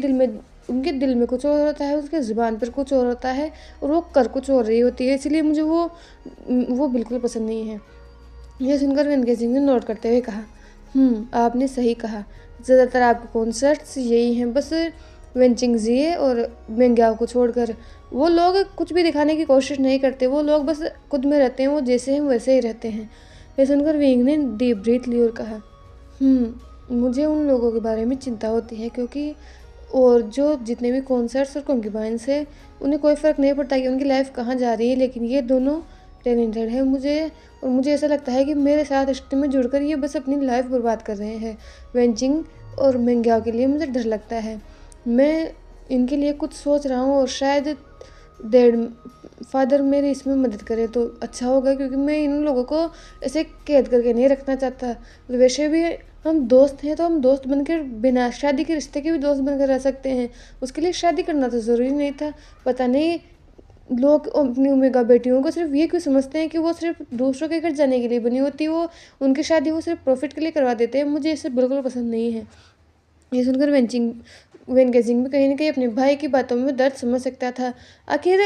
दिल में कुछ और होता है, उसके ज़ुबान पर कुछ और होता है और वो कर कुछ और रही होती है। इसलिए मुझे वो बिल्कुल पसंद नहीं है। यह सुनकर वेनके सिंह ने नोट करते हुए कहा, आपने सही कहा, ज़्यादातर आपके कॉन्सर्ट्स यही हैं, बस वेंचिंग जिए और मेंग्याओ को छोड़कर वो लोग कुछ भी दिखाने की कोशिश नहीं करते। वो लोग बस खुद में रहते हैं, वो जैसे हैं वैसे ही रहते हैं। यह सुनकर विंग ने डीप ब्रीथ ली और कहा, मुझे उन लोगों के बारे में चिंता होती है, क्योंकि और जो जितने भी कॉन्सर्ट्स और कॉन्क्यूबाइंस हैं उन्हें कोई फ़र्क नहीं पड़ता कि उनकी लाइफ कहाँ जा रही है, लेकिन ये दोनों टैलेंटेड है। मुझे ऐसा लगता है कि मेरे साथ रिश्ते में जुड़कर ये बस अपनी लाइफ बर्बाद कर रहे हैं। वेंचिंग और मेंग्याओ के लिए मुझे डर लगता है। मैं इनके लिए कुछ सोच रहा हूँ और शायद डैड फादर मेरी इसमें मदद करे तो अच्छा होगा, क्योंकि मैं इन लोगों को ऐसे कैद करके नहीं रखना चाहता। वैसे भी हम दोस्त हैं, तो हम दोस्त बनकर बिना शादी के रिश्ते के भी दोस्त बनकर रह सकते हैं। उसके लिए शादी करना तो ज़रूरी नहीं था। पता नहीं लोग अपनी ओमेगा बेटियों को सिर्फ ये क्यों समझते हैं कि वो सिर्फ दूसरों के घर जाने के लिए बनी होती, वो उनकी शादी वो सिर्फ प्रॉफिट के लिए करवा देते हैं। मुझे ये सब बिल्कुल पसंद नहीं है। ये सुनकर वेनके सिंह भी कहीं ना कहीं अपने भाई की बातों में दर्द समझ सकता था। आखिर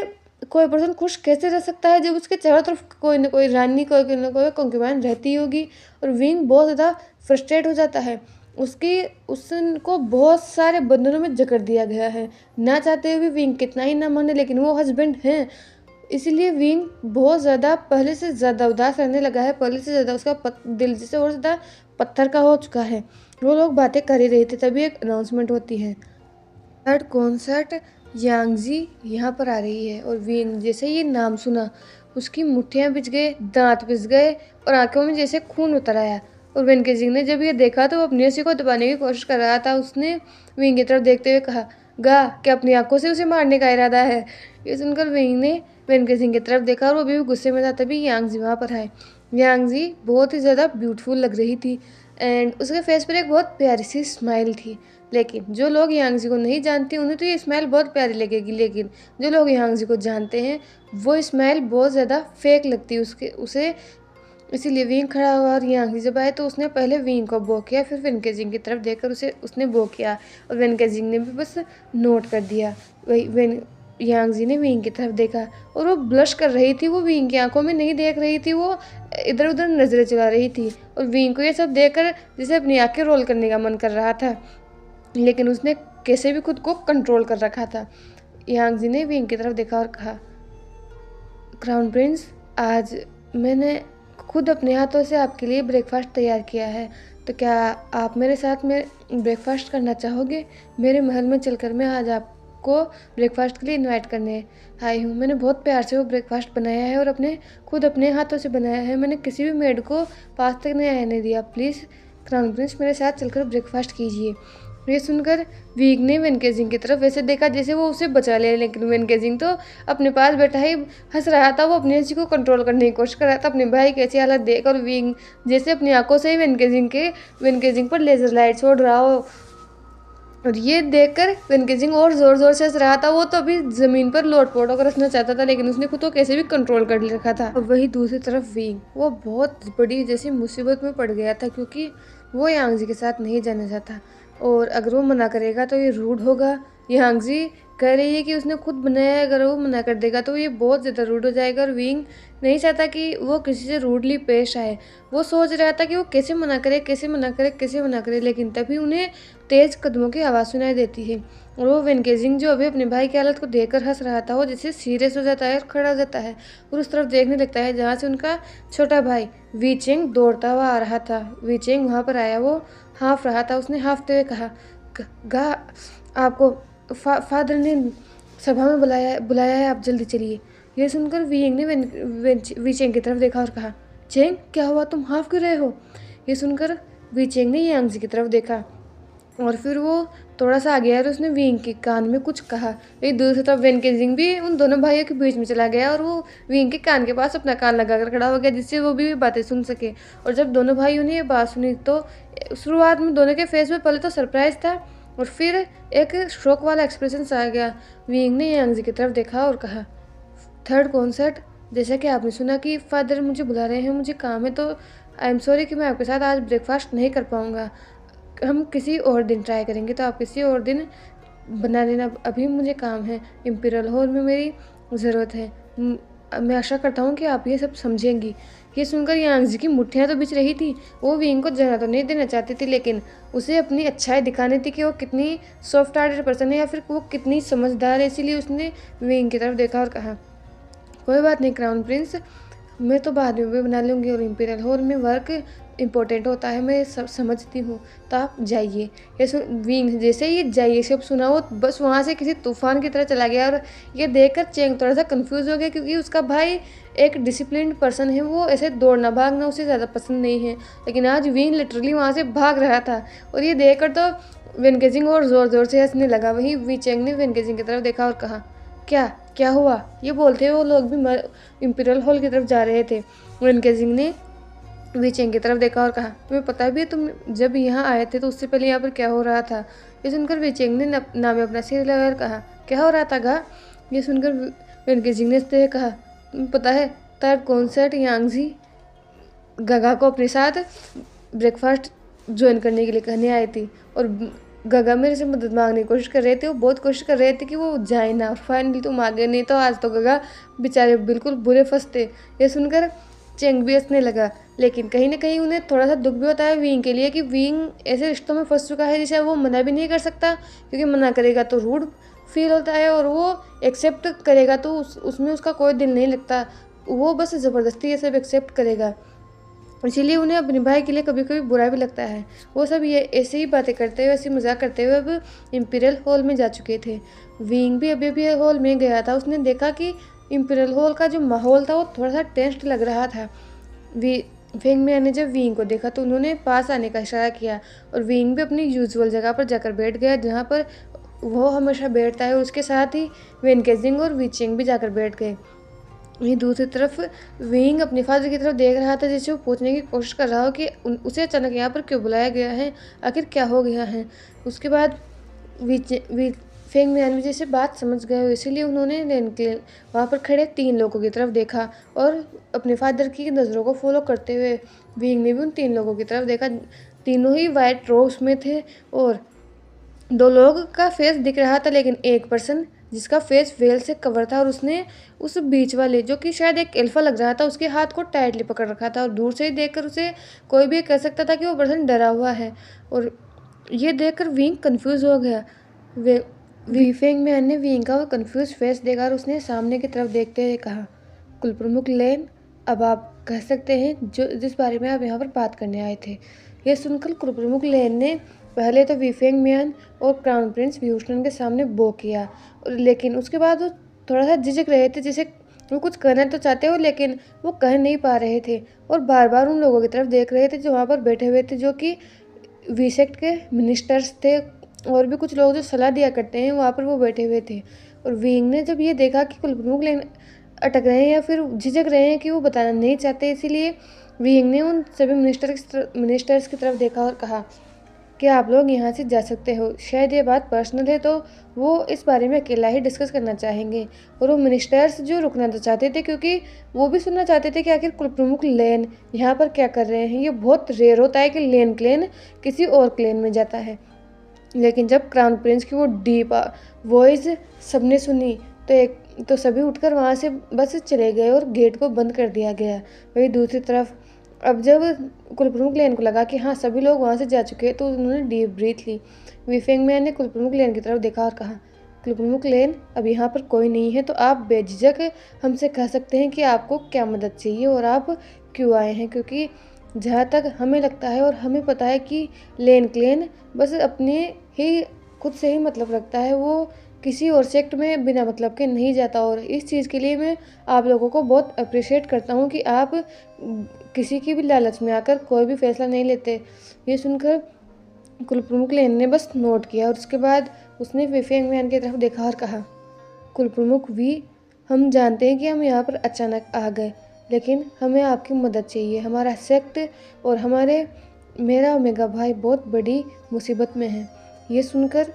कोई पर्सन खुश कैसे रह सकता है जब उसके चारों तरफ कोई ना कोई रानी, कोई ना कोई कंक्यूबाइन रहती होगी। और विंग बहुत ज़्यादा फ्रस्ट्रेट हो जाता है। उसको बहुत सारे बंधनों में जकड़ दिया गया है। ना चाहते हुए भी विंग कितना ही ना माने, लेकिन वो हस्बैंड हैं। इसीलिए विंग बहुत ज़्यादा पहले से ज़्यादा उदास रहने लगा है। पहले से ज़्यादा उसका दिल जैसे और ज़्यादा पत्थर का हो चुका है। वो लोग बातें कर ही रहे थे, तभी एक अनाउंसमेंट होती है, थर्ड कॉन्सर्ट यांगजी यहाँ पर आ रही है। और विंग जैसे ये नाम सुना, उसकी मुट्ठियाँ पिस गए, दांत पिस गए और आंखों में जैसे खून उतर आया। और वेनके सिंह ने जब ये देखा तो वो अपनी हंसी को दबाने की कोशिश कर रहा था। उसने विंग की तरफ देखते हुए कहा, गा क्या अपनी आंखों से उसे मारने का इरादा है? ये सुनकर विंग ने वेनके सिंह की तरफ देखा और वो भी गुस्से में था। तभी यांगजी वहाँ पर आए। यांगजी बहुत ही ज़्यादा ब्यूटीफुल लग रही थी एंड उसके फेस पर एक बहुत प्यारी सी स्माइल थी। लेकिन जो लोग यांगजी को नहीं जानते उन्हें तो ये स्माइल बहुत प्यारी लगेगी, लेकिन जो लोग यांगजी को जानते हैं वो स्माइल बहुत ज़्यादा फेक लगती है उसे। इसीलिए विंग खड़ा हुआ और यांगजी जब आए तो उसने पहले विंग को बो किया, फिर वेनके सिंह की तरफ देखकर उसने बो किया और वेनके सिंह ने भी बस नोट कर दिया। वही यांगजी ने विंग की तरफ देखा और वो ब्लश कर रही थी। वो विंग की आंखों में नहीं देख रही थी, वो इधर उधर नजरें चला रही थी। और विंग को ये सब देखकर जैसे अपनी आंखें रोल करने का मन कर रहा था, लेकिन उसने कैसे भी खुद को कंट्रोल कर रखा था। यांगजी ने विंग की तरफ देखा और कहा, क्राउन प्रिंस, आज मैंने खुद अपने हाथों से आपके लिए ब्रेकफास्ट तैयार किया है, तो क्या आप मेरे साथ में ब्रेकफास्ट करना चाहोगे? मेरे महल में चलकर मैं आज आपको ब्रेकफास्ट के लिए इनवाइट करने आई हूँ। मैंने बहुत प्यार से वो ब्रेकफास्ट बनाया है और खुद अपने हाथों से बनाया है। मैंने किसी भी मेड को पास तक नहीं आने दिया। प्लीज़ क्राउन प्रिंस, मेरे साथ चलकर ब्रेकफास्ट कीजिए। ये सुनकर विंग ने वेनके सिंह की तरफ वैसे देखा जैसे वो उसे बचा ले, लेकिन वेनके सिंह तो अपने पास बैठा ही हंस रहा था। वो अपनी हंसी को कंट्रोल करने की कोशिश कर रहा था। अपने भाई की ऐसी हालत देख और विंग जैसे अपनी आंखों से ही वेनके सिंह पर लेजर लाइट छोड़ रहा हो, और ये देखकर वेनके सिंह और ज़ोर ज़ोर से हंस रहा था। वो तो अभी ज़मीन पर लोट-पोट होकर हंसना चाहता था, लेकिन उसने खुद को कैसे भी कंट्रोल कर रखा था। और वही दूसरी तरफ विंग, वो बहुत बड़ी जैसी मुसीबत में पड़ गया था, क्योंकि वो यांगजी के साथ नहीं जाना चाहता और अगर वो मना करेगा तो ये रूड होगा। यांगजी कह रही है कि उसने खुद बनाया है, अगर वो मना कर देगा तो ये बहुत ज़्यादा रूड हो जाएगा। और विंग नहीं चाहता कि वो किसी से रूडली पेश आए। वो सोच रहा था कि वो कैसे मना करे, लेकिन तभी उन्हें तेज़ कदमों की आवाज़ सुनाई देती है और वो वेनकेजिंग जो अभी अपने भाई की हालत को देखकर हंस रहा था, वो जैसे सीरियस हो जाता है और खड़ा हो जाता है और उस तरफ देखने लगता है जहाँ से उनका छोटा भाई वीचेंग दौड़ता हुआ आ रहा था। वीचेंग वहाँ पर आया, वो हाँफ रहा था। उसने हाँफते हुए कहा, गा आपको फादर ने सभा में बुलाया है, आप जल्दी चलिए। यह सुनकर वीइंग ने वीचेंग की तरफ देखा और कहा, चेंग क्या हुआ, तुम हाँफ क्यों रहे हो? ये सुनकर वीचेंग ने यांगजी की तरफ देखा और फिर वो थोड़ा सा आगे आया और उसने विंग के कान में कुछ कहा। वही दूसरी तरफ वेनकेजिंग भी उन दोनों भाइयों के बीच में चला गया और वो विंग के कान के पास अपना कान लगाकर खड़ा हो गया, जिससे वो भी बातें सुन सके। और जब दोनों भाइयों ने ये बात सुनी तो शुरुआत में दोनों के फेस में पहले तो सरप्राइज था और फिर एक शौक वाला एक्सप्रेशन आ गया। विंग ने यांगजी की तरफ देखा और कहा, थर्ड कॉन्सर्ट, जैसा कि आपने सुना कि फादर मुझे बुला रहे हैं, मुझे काम है, तो आई एम सॉरी कि मैं आपके साथ आज ब्रेकफास्ट नहीं कर पाऊँगा। हम किसी और दिन ट्राई करेंगे, तो आप किसी और दिन बना लेना, अभी मुझे काम है, इम्पीरियल हॉल में मेरी ज़रूरत है। मैं आशा करता हूँ कि आप ये सब समझेंगी। ये सुनकर यांगजी की मुट्ठियाँ तो बिछ रही थी। वो विंग को जगह तो नहीं देना चाहती थी, लेकिन उसे अपनी अच्छाई दिखानी थी कि वो कितनी सॉफ्ट हार्टेड पर्सन है या फिर वो कितनी समझदार है। इसीलिए उसने विंग की तरफ देखा और कहा, कोई बात नहीं क्राउन प्रिंस, मैं तो बाद में भी बना लूँगी और इम्पीरियल हॉल में वर्क इम्पोर्टेंट होता है, मैं सब समझती हूँ, तो आप जाइए। ये विंग जैसे ही जाइए सब सुना, वो बस वहाँ से किसी तूफान की तरह चला गया। और ये देखकर चेंग थोड़ा सा कंफ्यूज हो गया, क्योंकि उसका भाई एक डिसिप्लिन्ड पर्सन है, वो ऐसे दौड़ना भागना उसे ज़्यादा पसंद नहीं है, लेकिन आज विंग लिटरली वहाँ से भाग रहा था। और ये देखकर तो वेनकेजिंग और ज़ोर ज़ोर से हंसने लगा। वहीं वीचेंग ने वेनकेजिंग की तरफ देखा और कहा, क्या हुआ? ये बोलते हुए वो लोग भी इम्पीरियल हॉल की तरफ जा रहे थे। वेनकेजिंग ने वीचेंग की तरफ देखा और कहा, तुम्हें पता भी है तुम जब यहाँ आए थे तो उससे पहले यहाँ पर क्या हो रहा था? ये सुनकर वीचेंग ने नाम अपना सिर लगाकर कहा, क्या हो रहा था गा? ये सुनकर वेनकेजिंग ने इससे कहा, तुम्हें पता है थर्ड कॉन्सर्ट यांगजी गगा को अपने साथ ब्रेकफास्ट ज्वाइन करने के लिए कहने आई थी और गगा मेरे से मदद मांगने की कोशिश कर रहे थे। वो बहुत कोशिश कर रहे थे कि वो जाए ना, और फाइनली तुम आ गए, नहीं तो आज तो गगा बेचारे बिल्कुल बुरे फंसते। ये सुनकर चेंग भी हंसने लगा, लेकिन कहीं ना कहीं उन्हें थोड़ा सा दुख भी होता है विंग के लिए कि विंग ऐसे रिश्तों में फंस चुका है जिसे वो मना भी नहीं कर सकता, क्योंकि मना करेगा तो रूड फील होता है और वो एक्सेप्ट करेगा तो उसमें उसका कोई दिल नहीं लगता, वो बस ज़बरदस्ती ये सब एक्सेप्ट करेगा। इसीलिए उन्हें अपने भाई के लिए कभी कभी बुरा भी लगता है। वो सब ये ऐसे ही बातें करते हुए, ऐसे मजाक करते हुए अब इम्पीरियल हॉल में जा चुके थे। विंग भी अभी हॉल में गया था। उसने देखा कि इम्पीरियल हॉल का जो माहौल था वो थोड़ा सा टेंस्ड लग रहा था। फेंग मियाँ ने जब विंग को देखा तो उन्होंने पास आने का इशारा किया और विंग भी अपनी यूजुअल जगह पर जाकर बैठ गया, जहाँ पर वो हमेशा बैठता है। उसके साथ ही वेनकेजिंग और वीचेंग भी जाकर बैठ गए। वहीं दूसरी तरफ विंग अपने फादर की तरफ देख रहा था, जिससे वो पूछने की कोशिश कर रहा हो कि उसे अचानक यहाँ पर क्यों बुलाया गया है, आखिर क्या हो गया है। उसके बाद फेंग मियान भी जैसे बात समझ गए हो, इसीलिए उन्होंने वहाँ पर खड़े 3 लोगों की तरफ देखा और अपने फादर की नज़रों को फॉलो करते हुए विंग ने भी उन 3 लोगों की तरफ देखा। तीनों ही वाइट रोब्स में थे और 2 लोग का फेस दिख रहा था, लेकिन एक पर्सन जिसका फेस वेल से कवर था और उसने उस बीच वाले जो कि शायद एक एल्फा लग रहा था उसके हाथ को टाइटली पकड़ रखा था, और दूर से ही देखकर उसे कोई भी कह सकता था कि वो पर्सन डरा हुआ है। और ये देखकर विंग कंफ्यूज हो गया। फेंग मियान ने विंग का वो कंफ्यूज फेस देखा और उसने सामने की तरफ देखते हुए कहा, कुल प्रमुख लेन, अब आप कह सकते हैं जो जिस बारे में आप यहाँ पर बात करने आए थे। यह सुनकर कुल प्रमुख लेन ने पहले तो वीफेंग मियान और क्राउन प्रिंस व्यूशलन के सामने बो किया, लेकिन उसके बाद वो थोड़ा सा झिझक रहे थे, जैसे वो कुछ कहना तो चाहते हो लेकिन वो कह नहीं पा रहे थे और बार बार उन लोगों की तरफ देख रहे थे जो वहाँ पर बैठे हुए थे, जो कि वीसेक्ट के मिनिस्टर्स थे और भी कुछ लोग जो सलाह दिया करते हैं वहाँ पर वो बैठे हुए थे। और विंग ने जब ये देखा कि कुल प्रमुख लेन अटक रहे हैं या फिर झिझक रहे हैं कि वो बताना नहीं चाहते, इसीलिए विंग ने उन सभी मिनिस्टर्स की तरफ देखा और कहा कि आप लोग यहाँ से जा सकते हो, शायद ये बात पर्सनल है तो वो इस बारे में अकेला ही डिस्कस करना चाहेंगे। और वो मिनिस्टर्स जो रुकना तो चाहते थे, क्योंकि वो भी सुनना चाहते थे कि आखिर कुल प्रमुख लेन यहाँ पर क्या कर रहे हैं। ये बहुत रेयर होता है कि लेन क्लेन किसी और क्लेन में जाता है, लेकिन जब क्राउन प्रिंस की वो डीप वॉइस सबने सुनी तो सभी उठकर वहाँ से बस चले गए और गेट को बंद कर दिया गया। वही दूसरी तरफ अब जब कुलप्रमुख लेन को लगा कि हाँ सभी लोग वहाँ से जा चुके हैं, तो उन्होंने डीप ब्रीथ ली। विफेंग मैन ने कुलप्रमुख लेन की तरफ देखा और कहा, कुलप्रमुख लेन, अब यहाँ पर कोई नहीं है, तो आप बेझिझक हमसे कह सकते हैं कि आपको क्या मदद चाहिए और आप क्यों आए हैं। क्योंकि जहाँ तक हमें लगता है और हमें पता है कि लेन क्लेन बस अपने ही खुद से ही मतलब रखता है, वो किसी और सेक्ट में बिना मतलब के नहीं जाता। और इस चीज़ के लिए मैं आप लोगों को बहुत अप्रिशिएट करता हूँ कि आप किसी की भी लालच में आकर कोई भी फैसला नहीं लेते। ये सुनकर कुलप्रमुख लेन ने बस नोट किया और उसके बाद उसने विफेंग मैन की तरफ देखा और कहा, कुलप्रमुख वी, हम जानते हैं कि हम यहाँ पर अचानक आ गए, लेकिन हमें आपकी मदद चाहिए। हमारा सेक्ट और मेरा ओमेगा भाई बहुत बड़ी मुसीबत में है। ये सुनकर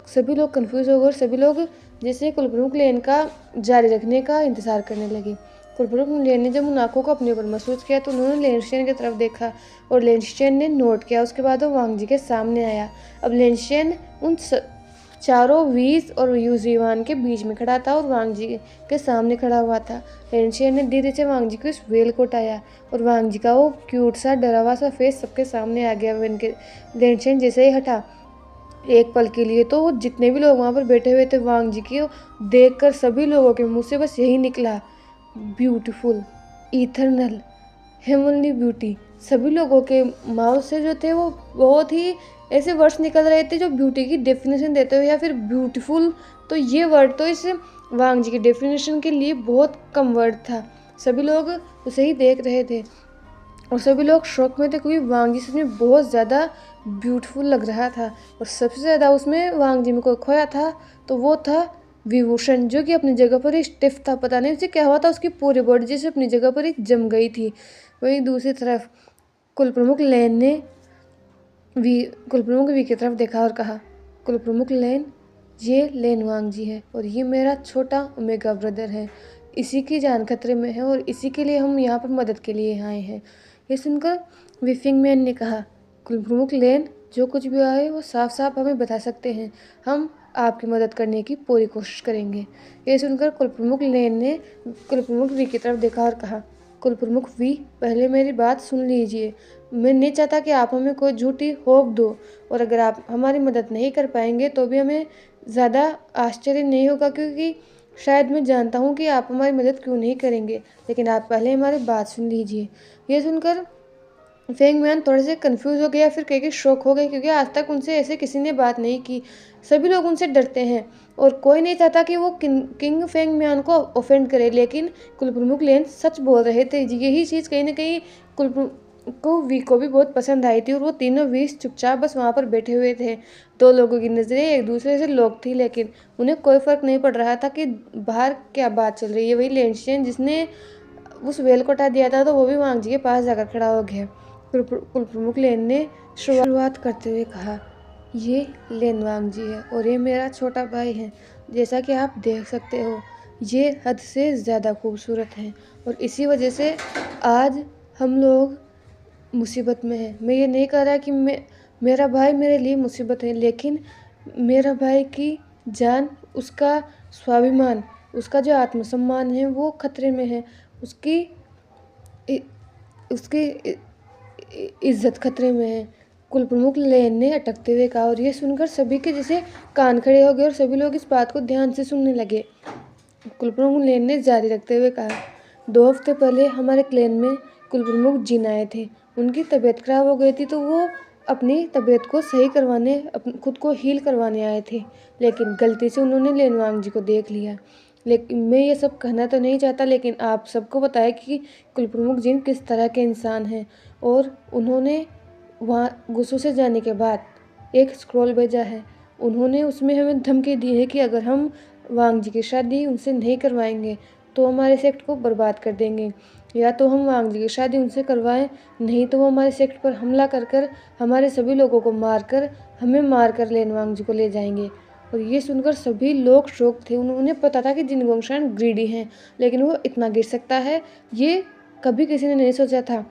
सभी लोग कंफ्यूज हो गए और सभी लोग जैसे कुलप्रमुख लेन का जारी रखने का इंतज़ार करने लगे। कुलप्रमुख लेन ने जब उन आंखों को अपने ऊपर महसूस किया तो उन्होंने लेनशियन की तरफ देखा और लेनशियन ने नोट किया। उसके बाद वो वांग जी के सामने आया। अब लेनशियन उन चारों वीज और यूजीवान के बीच में खड़ा था और वांग जी के सामने खड़ा हुआ था। लेनशियन ने धीरे से वांग जी को इस वेल को उठाया और वांग जी का वो क्यूट सा डरा हुआ सा फेस सबके सामने आ गया। लेनशियन जैसे ही हटा एक पल के लिए तो जितने भी लोग वहाँ पर बैठे हुए थे वांग जी की देखकर सभी लोगों के मुंह से बस यही निकला, ब्यूटीफुल, इथरनल, हेवनली ब्यूटी। सभी लोगों के माउथ से जो थे वो बहुत ही ऐसे वर्ड्स निकल रहे थे जो ब्यूटी की डेफिनेशन देते हुए, या फिर ब्यूटीफुल, तो ये वर्ड तो इस वांग जी की डेफिनेशन के लिए बहुत कम वर्ड था। सभी लोग उसे ही देख रहे थे और सभी लोग शौक में थे क्योंकि वांग जी सच में बहुत ज़्यादा ब्यूटीफुल लग रहा था। और सबसे ज़्यादा उसमें वांग जी में कोई खोया था तो वो था विभूषण, जो कि अपनी जगह पर ही स्टिफ था। पता नहीं उसे क्या हुआ था, उसकी पूरी बॉडी जैसे अपनी जगह पर ही जम गई थी। वहीं दूसरी तरफ कुलप्रमुख लेन ने कुलप्रमुख वी की तरफ देखा और कहा, कुलप्रमुख लेन, ये लेन वांग जी है और ये मेरा छोटा ओमेगा ब्रदर है। इसी की जान खतरे में है और इसी के लिए हम यहाँ पर मदद के लिए आए हैं। ये सुनकर विफिंग मैन ने कहा, कुलप्रमुख लेन, जो कुछ भी आए वो साफ साफ हमें बता सकते हैं, हम आपकी मदद करने की पूरी कोशिश करेंगे। ये सुनकर कुलप्रमुख लेन ने कुलप्रमुख वी की तरफ देखा और कहा, कुलप्रमुख वी, पहले मेरी बात सुन लीजिए। मैं नहीं चाहता कि आप हमें कोई झूठी होप दो, और अगर आप हमारी मदद नहीं कर पाएंगे तो भी हमें ज़्यादा आश्चर्य नहीं होगा, क्योंकि शायद मैं जानता हूँ कि आप हमारी मदद क्यों नहीं करेंगे, लेकिन आप पहले हमारी बात सुन लीजिए। ये सुनकर फेंग मैन थोड़े से कंफ्यूज हो गए या फिर कहीं शौक हो गए, क्योंकि आज तक उनसे ऐसे किसी ने बात नहीं की। सभी लोग उनसे डरते हैं और कोई नहीं चाहता कि वो किंग फेंग मैन को ऑफेंड करे, लेकिन कुलप्रमुख लेन सच बोल रहे थे। यही चीज़ कहीं ना कहीं कुलप्रमुख को वी को भी बहुत पसंद आई थी और वो तीनों वीस चुपचाप बस वहाँ पर बैठे हुए थे। दो लोगों की नज़रें एक दूसरे से लोग थी, लेकिन उन्हें कोई फ़र्क नहीं पड़ रहा था कि बाहर क्या बात चल रही है। वही लेनशियन जिसने उस वेल को हटा दिया था तो वो भी वांग जी के पास जाकर खड़ा हो गया। कुलप्रमुख लेन ने शुरुआत करते हुए कहा, ये लेन वांग जी है और ये मेरा छोटा भाई है। जैसा कि आप देख सकते हो ये हद से ज़्यादा खूबसूरत है और इसी वजह से आज हम लोग मुसीबत में हैं। मैं ये नहीं कह रहा कि मेरा भाई मेरे लिए मुसीबत है, लेकिन मेरा भाई की जान, उसका स्वाभिमान, उसका जो आत्मसम्मान है वो खतरे में है। उसकी उसकी इज्जत खतरे में है। कुलप्रमुख लेन ने अटकते हुए कहा और यह सुनकर सभी के जैसे कान खड़े हो गए और सभी लोग इस बात को ध्यान से सुनने लगे। कुलप्रमुख लेन ने जारी रखते हुए कहा, 2 हफ्ते पहले हमारे क्लेन में कुलप्रमुख जिन आए थे। उनकी तबीयत खराब हो गई थी तो वो अपनी तबीयत को सही करवाने, खुद को हील करवाने आए थे, लेकिन गलती से उन्होंने लेनवांग जी को देख लिया। लेकिन मैं ये सब कहना तो नहीं चाहता, लेकिन आप सबको पता है कि कुलप्रमुख जिन किस तरह के इंसान हैं और उन्होंने वहाँ गुस्सों से जाने के बाद एक स्क्रॉल भेजा है। उन्होंने उसमें हमें धमकी दी है कि अगर हम वांग जी की शादी उनसे नहीं करवाएंगे तो हमारे सेक्ट को बर्बाद कर देंगे, या तो हम वांग जी की शादी उनसे करवाएं, नहीं तो वो हमारे सेक्ट पर हमला कर कर हमारे सभी लोगों को मारकर हमें मारकर लेनवांग जी को ले जाएंगे। और ये सुनकर सभी लोग शौक थे। उन्हें पता था कि जिन गोंगशान ग्रीडी हैं, लेकिन वो इतना गिर सकता है ये कभी किसी ने नहीं सोचा था।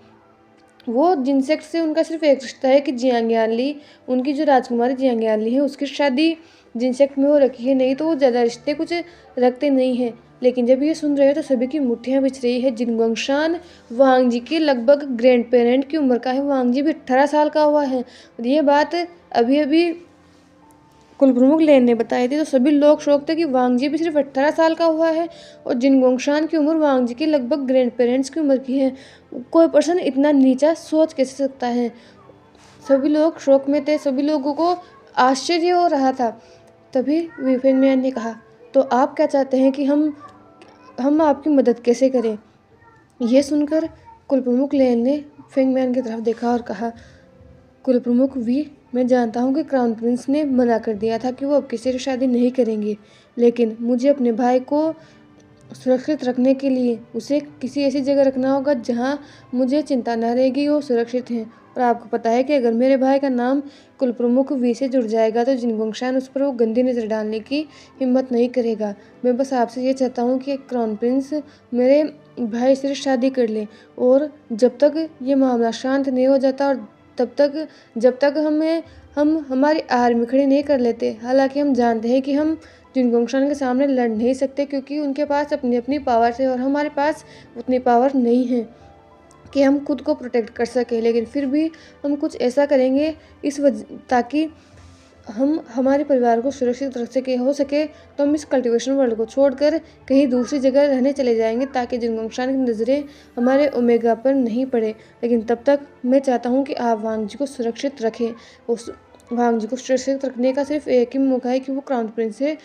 वो जिनसेक्ट से उनका सिर्फ एक रिश्ता है कि जियांग यानली, उनकी जो राजकुमारी जियांग यानली है उसकी शादी जिनसेक्ट में हो रखी है, नहीं तो वो ज़्यादा रिश्ते कुछ रखते नहीं हैं। लेकिन जब ये सुन रहे हैं तो सभी की मुट्ठियां बिछ रही है। जिनगोंगशान वांग जी के लगभग ग्रैंड पेरेंट की उम्र का है। वांग जी भी 18 साल का हुआ है और ये बात अभी अभी कुल प्रमुख लेन ने बताई थी। तो सभी लोग शौक थे कि वांग जी भी सिर्फ 18 साल का हुआ है और जिनगोंगशान की उम्र वांग जी की लगभग ग्रैंड पेरेंट्स की उम्र की है। कोई पर्सन इतना नीचा सोच कैसे सकता है। सभी लोग शौक में थे, सभी लोगों को आश्चर्य हो रहा था। तभी विफेंग मैन ने कहा, तो आप क्या चाहते हैं कि हम आपकी मदद कैसे करें। यह सुनकर कुल प्रमुख लेन ने फेंग मैन की तरफ देखा और कहा, कुल प्रमुख वी, मैं जानता हूँ कि क्राउन प्रिंस ने मना कर दिया था कि वो अब किसी से शादी नहीं करेंगे, लेकिन मुझे अपने भाई को सुरक्षित रखने के लिए उसे किसी ऐसी जगह रखना होगा जहाँ मुझे चिंता न रहेगी, वो सुरक्षित हैं। और आपको पता है कि अगर मेरे भाई का नाम कुल प्रमुख वी से जुड़ जाएगा तो जिनगोंगशान उस पर वो गंदी नज़र डालने की हिम्मत नहीं करेगा। मैं बस आपसे ये चाहता हूँ कि क्राउन प्रिंस मेरे भाई से शादी कर ले और जब तक ये मामला शांत नहीं हो जाता और जब तक हम हमारी आर्मी खड़ी नहीं कर लेते। हालांकि हम जानते हैं कि हम जिनगोंगशान के सामने लड़ नहीं सकते क्योंकि उनके पास अपनी अपनी पावर है और हमारे पास उतनी पावर नहीं है कि हम खुद को प्रोटेक्ट कर सकें, लेकिन फिर भी हम कुछ ऐसा करेंगे ताकि हम हमारे परिवार को सुरक्षित रख सके। हो सके तो हम इस कल्टीवेशन वर्ल्ड को छोड़कर कहीं दूसरी जगह रहने चले जाएंगे ताकि जिनगोंगशान की नज़रें हमारे ओमेगा पर नहीं पड़े। लेकिन तब तक मैं चाहता हूँ कि आप वांग जी को सुरक्षित रखें। उस वांग जी को सुरक्षित रखने का सिर्फ एक ही मौका है कि वो क्राउन प्रिंस से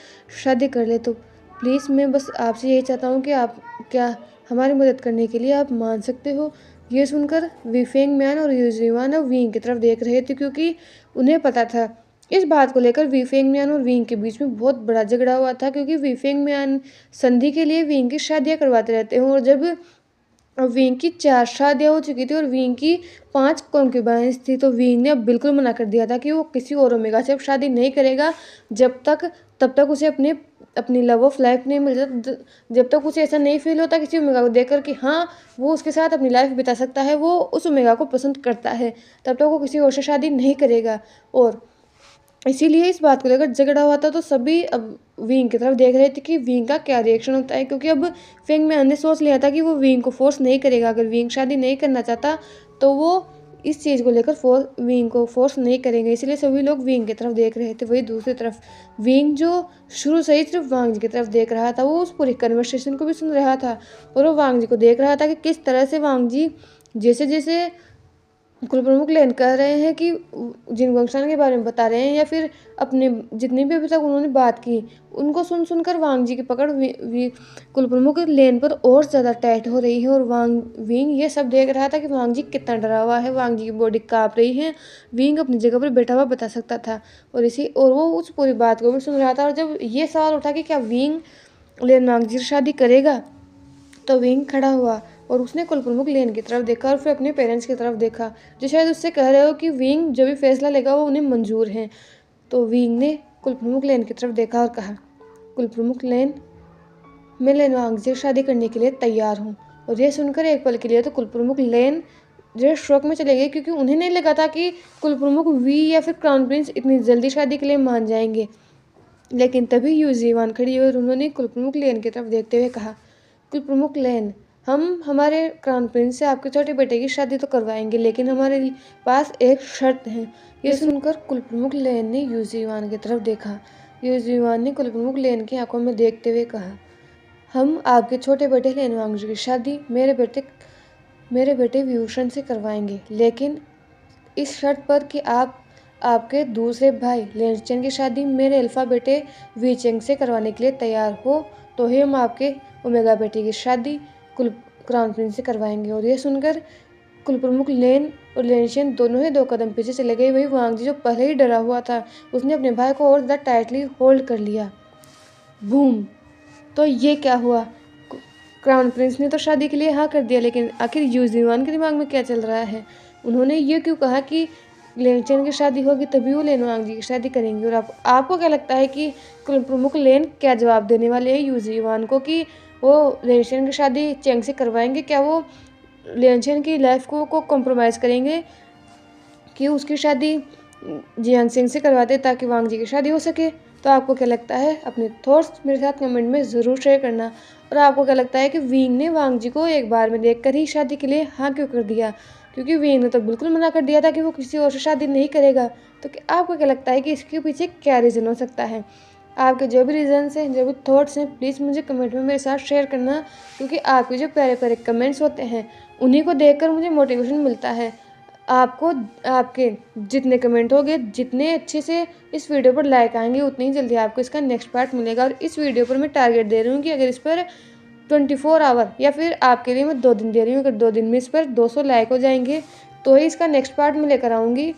शादी कर ले। तो प्लीज़ मैं बस आपसे यही चाहता हूँ कि आप क्या हमारी मदद करने के लिए आप मान सकते हो। ये सुनकर विफेंग मैन और यूजीवान विंग की तरफ देख रहे थे क्योंकि उन्हें पता था इस बात को लेकर विफेंग मैन और विंग के बीच में बहुत बड़ा झगड़ा हुआ था, क्योंकि विफेंग मैन संधि के लिए विंग की शादियां करवाते रहते हैं और जब विंग की 4 शादियां हो चुकी थी और विंग की 5 कॉन्क्यूबाइंस थी तो विंग ने अब बिल्कुल मना कर दिया था कि वो किसी और ओमेगा से अब शादी नहीं करेगा तब तक उसे अपनी लव ऑफ लाइफ नहीं मिल जाता, जब तक उसे ऐसा नहीं फील होता किसी ओमेगा को देखकर कि हाँ वो उसके साथ अपनी लाइफ बिता सकता है, वो उस ओमेगा को पसंद करता है, तब तक वो किसी और से शादी नहीं करेगा। और इसीलिए इस बात को लेकर झगड़ा हुआ था। तो सभी अब विंग की तरफ देख रहे थे कि विंग का क्या रिएक्शन होता है, क्योंकि अब फेंग मैन ने सोच लिया था कि वो विंग को फोर्स नहीं करेगा। अगर विंग शादी नहीं करना चाहता तो वो इस चीज़ को लेकर विंग को फोर्स नहीं करेंगे। इसलिए सभी लोग विंग की तरफ देख रहे थे। वही दूसरी तरफ विंग जो शुरू से ही सिर्फ वांग जी की तरफ देख रहा था, वो उस पूरी कन्वर्सेशन को भी सुन रहा था और वो वांग जी को देख रहा था कि किस तरह से वांग जी जैसे जैसे कुल प्रमुख लेन कह रहे हैं कि जिनगोंगशान के बारे में बता रहे हैं या फिर अपने जितनी भी अभी तक उन्होंने बात की उनको सुनकर वांग जी की पकड़ कुल प्रमुख लेन पर और ज़्यादा टाइट हो रही है। और विंग ये सब देख रहा था कि वांग जी कितना डरा हुआ है, वांग जी की बॉडी काँप रही है। विंग अपनी जगह पर बैठा हुआ बता सकता था और वो उस पूरी बात को भी सुन रहा था। और जब ये सवाल उठा कि क्या विंग लेन वांग जी से शादी करेगा तो विंग खड़ा हुआ और उसने कुल प्रमुख लेन की तरफ देखा और फिर अपने पेरेंट्स की तरफ देखा, जो शायद उससे कह रहे हो कि विंग जो भी फैसला लेगा वो उन्हें मंजूर है। तो विंग ने कुल प्रमुख लेन की तरफ देखा और कहा, कुल प्रमुख लेन, मैं लेन वांग से शादी करने के लिए तैयार हूँ। और यह सुनकर एक पल के लिए तो कुल प्रमुख लेन जो शौक में चले गए, क्योंकि उन्हें नहीं लगा था कि कुल प्रमुख वी या फिर क्राउन प्रिंस इतनी जल्दी शादी के लिए मान जाएंगे। लेकिन तभी यूजीवान खड़ी हुई और उन्होंने कुल प्रमुख लेन की तरफ देखते हुए कहा, कुल प्रमुख लेन, हम हमारे क्राउन प्रिंस से आपके छोटे बेटे की शादी तो करवाएंगे, लेकिन हमारे पास एक शर्त है। ये सुनकर कुल प्रमुख लेन ने यूजीवान की तरफ देखा। यूजीवान ने कुल प्रमुख लेन की आंखों में देखते हुए कहा, हम आपके छोटे बेटे लेन वांगजू की शादी मेरे बेटे व्यूशन से करवाएंगे, लेकिन इस शर्त पर कि आपके दूसरे भाई लेनचेन की शादी मेरे अल्फा बेटे वीचेंग से करवाने के लिए तैयार हो तो ही हम आपके ओमेगा बेटे की शादी क्राउन प्रिंस से करवाएंगे। और यह सुनकर कुल प्रमुख लेन और लेनचेन दोनों ही 2 कदम पीछे चले गए। वही वांग जी जो पहले ही डरा हुआ था उसने अपने भाई को और ज़्यादा टाइटली होल्ड कर लिया। बूम! तो ये क्या हुआ? क्राउन प्रिंस ने तो शादी के लिए हाँ कर दिया, लेकिन आखिर यूजीवान के दिमाग में क्या चल रहा है? उन्होंने ये क्यों कहा कि लेनचेन की शादी होगी तभी वो लेन वांग जी की शादी करेंगे? और आपको क्या लगता है कि कुल प्रमुख लेन क्या जवाब देने वाले हैं यूजीवान को कि वो लेनचेन की शादी चेंग से करवाएंगे? क्या वो लेनचेन की लाइफ को कॉम्प्रोमाइज़ करेंगे कि उसकी शादी जियांग सेंग से करवाते ताकि वांग जी की शादी हो सके? तो आपको क्या लगता है, अपने थॉट्स मेरे साथ कमेंट में ज़रूर शेयर करना। और आपको क्या लगता है कि विंग ने वांग जी को एक बार में देखकर ही शादी के लिए हाँ क्यों कर दिया, क्योंकि विंग ने तो बिल्कुल मना कर दिया था कि वो किसी और से शादी नहीं करेगा। तो आपको क्या लगता है कि इसके पीछे क्या रीज़न हो सकता है? आपके जो भी रीज़न्स हैं, जो भी थॉट्स हैं, प्लीज़ मुझे कमेंट में मेरे साथ शेयर करना, क्योंकि आपके जो प्यारे प्यारे कमेंट्स होते हैं उन्हीं को देखकर मुझे मोटिवेशन मिलता है। आपको आपके जितने कमेंट होंगे, जितने अच्छे से इस वीडियो पर लाइक आएंगे, उतनी ही जल्दी आपको इसका नेक्स्ट पार्ट मिलेगा। और इस वीडियो पर मैं टारगेट दे रही हूँ कि अगर इस पर 24 आवर, या फिर आपके लिए मैं 2 दिन दे रही हूँ, अगर 2 दिन में इस पर 200 लाइक हो जाएंगे तो ही इसका नेक्स्ट पार्ट मैं लेकर आऊँगी।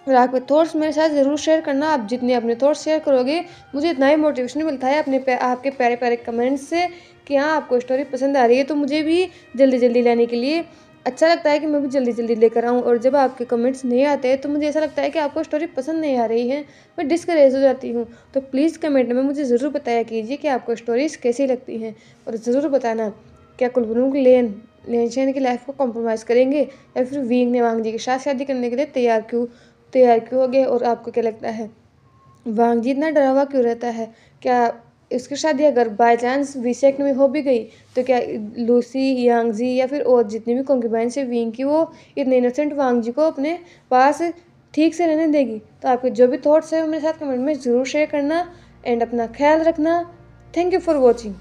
और आपके थॉट्स मेरे साथ ज़रूर शेयर करना। आप जितने अपने थॉट्स शेयर करोगे, मुझे इतना ही मोटिवेशन मिलता है आपके प्यारे प्यारे कमेंट्स से कि हाँ आपको स्टोरी पसंद आ रही है। तो मुझे भी जल्दी जल्दी लाने के लिए अच्छा लगता है कि मैं भी जल्दी जल्दी लेकर आऊँ। और जब आपके कमेंट्स नहीं आते तो मुझे ऐसा लगता है कि आपको स्टोरी पसंद नहीं आ रही है, मैं डिस्करेज हो जाती हूँ। तो प्लीज़ कमेंट में मुझे ज़रूर बताया कीजिए कि आपको स्टोरीज़ कैसी लगती हैं। और ज़रूर बताना, क्या कुलवरुण लेन की लाइफ को कॉम्प्रोमाइज़ करेंगे, या फिर विंग ने वांग जी के साथ शादी करने के लिए तैयार क्यों हो गए। और आपको क्या लगता है, वांग जी इतना डरा हुआ क्यों रहता है? क्या उसकी शादी अगर बाय चांस विशेक में हो भी गई तो क्या लूसी, यांगजी या फिर और जितनी भी कॉन्क्यूबाइन्स है विंग की, वो इतने इनोसेंट वांग जी को अपने पास ठीक से रहने देगी? तो आपके जो भी थॉट्स है मेरे साथ कमेंट में ज़रूर शेयर करना। एंड अपना ख्याल रखना। Thank you for watching.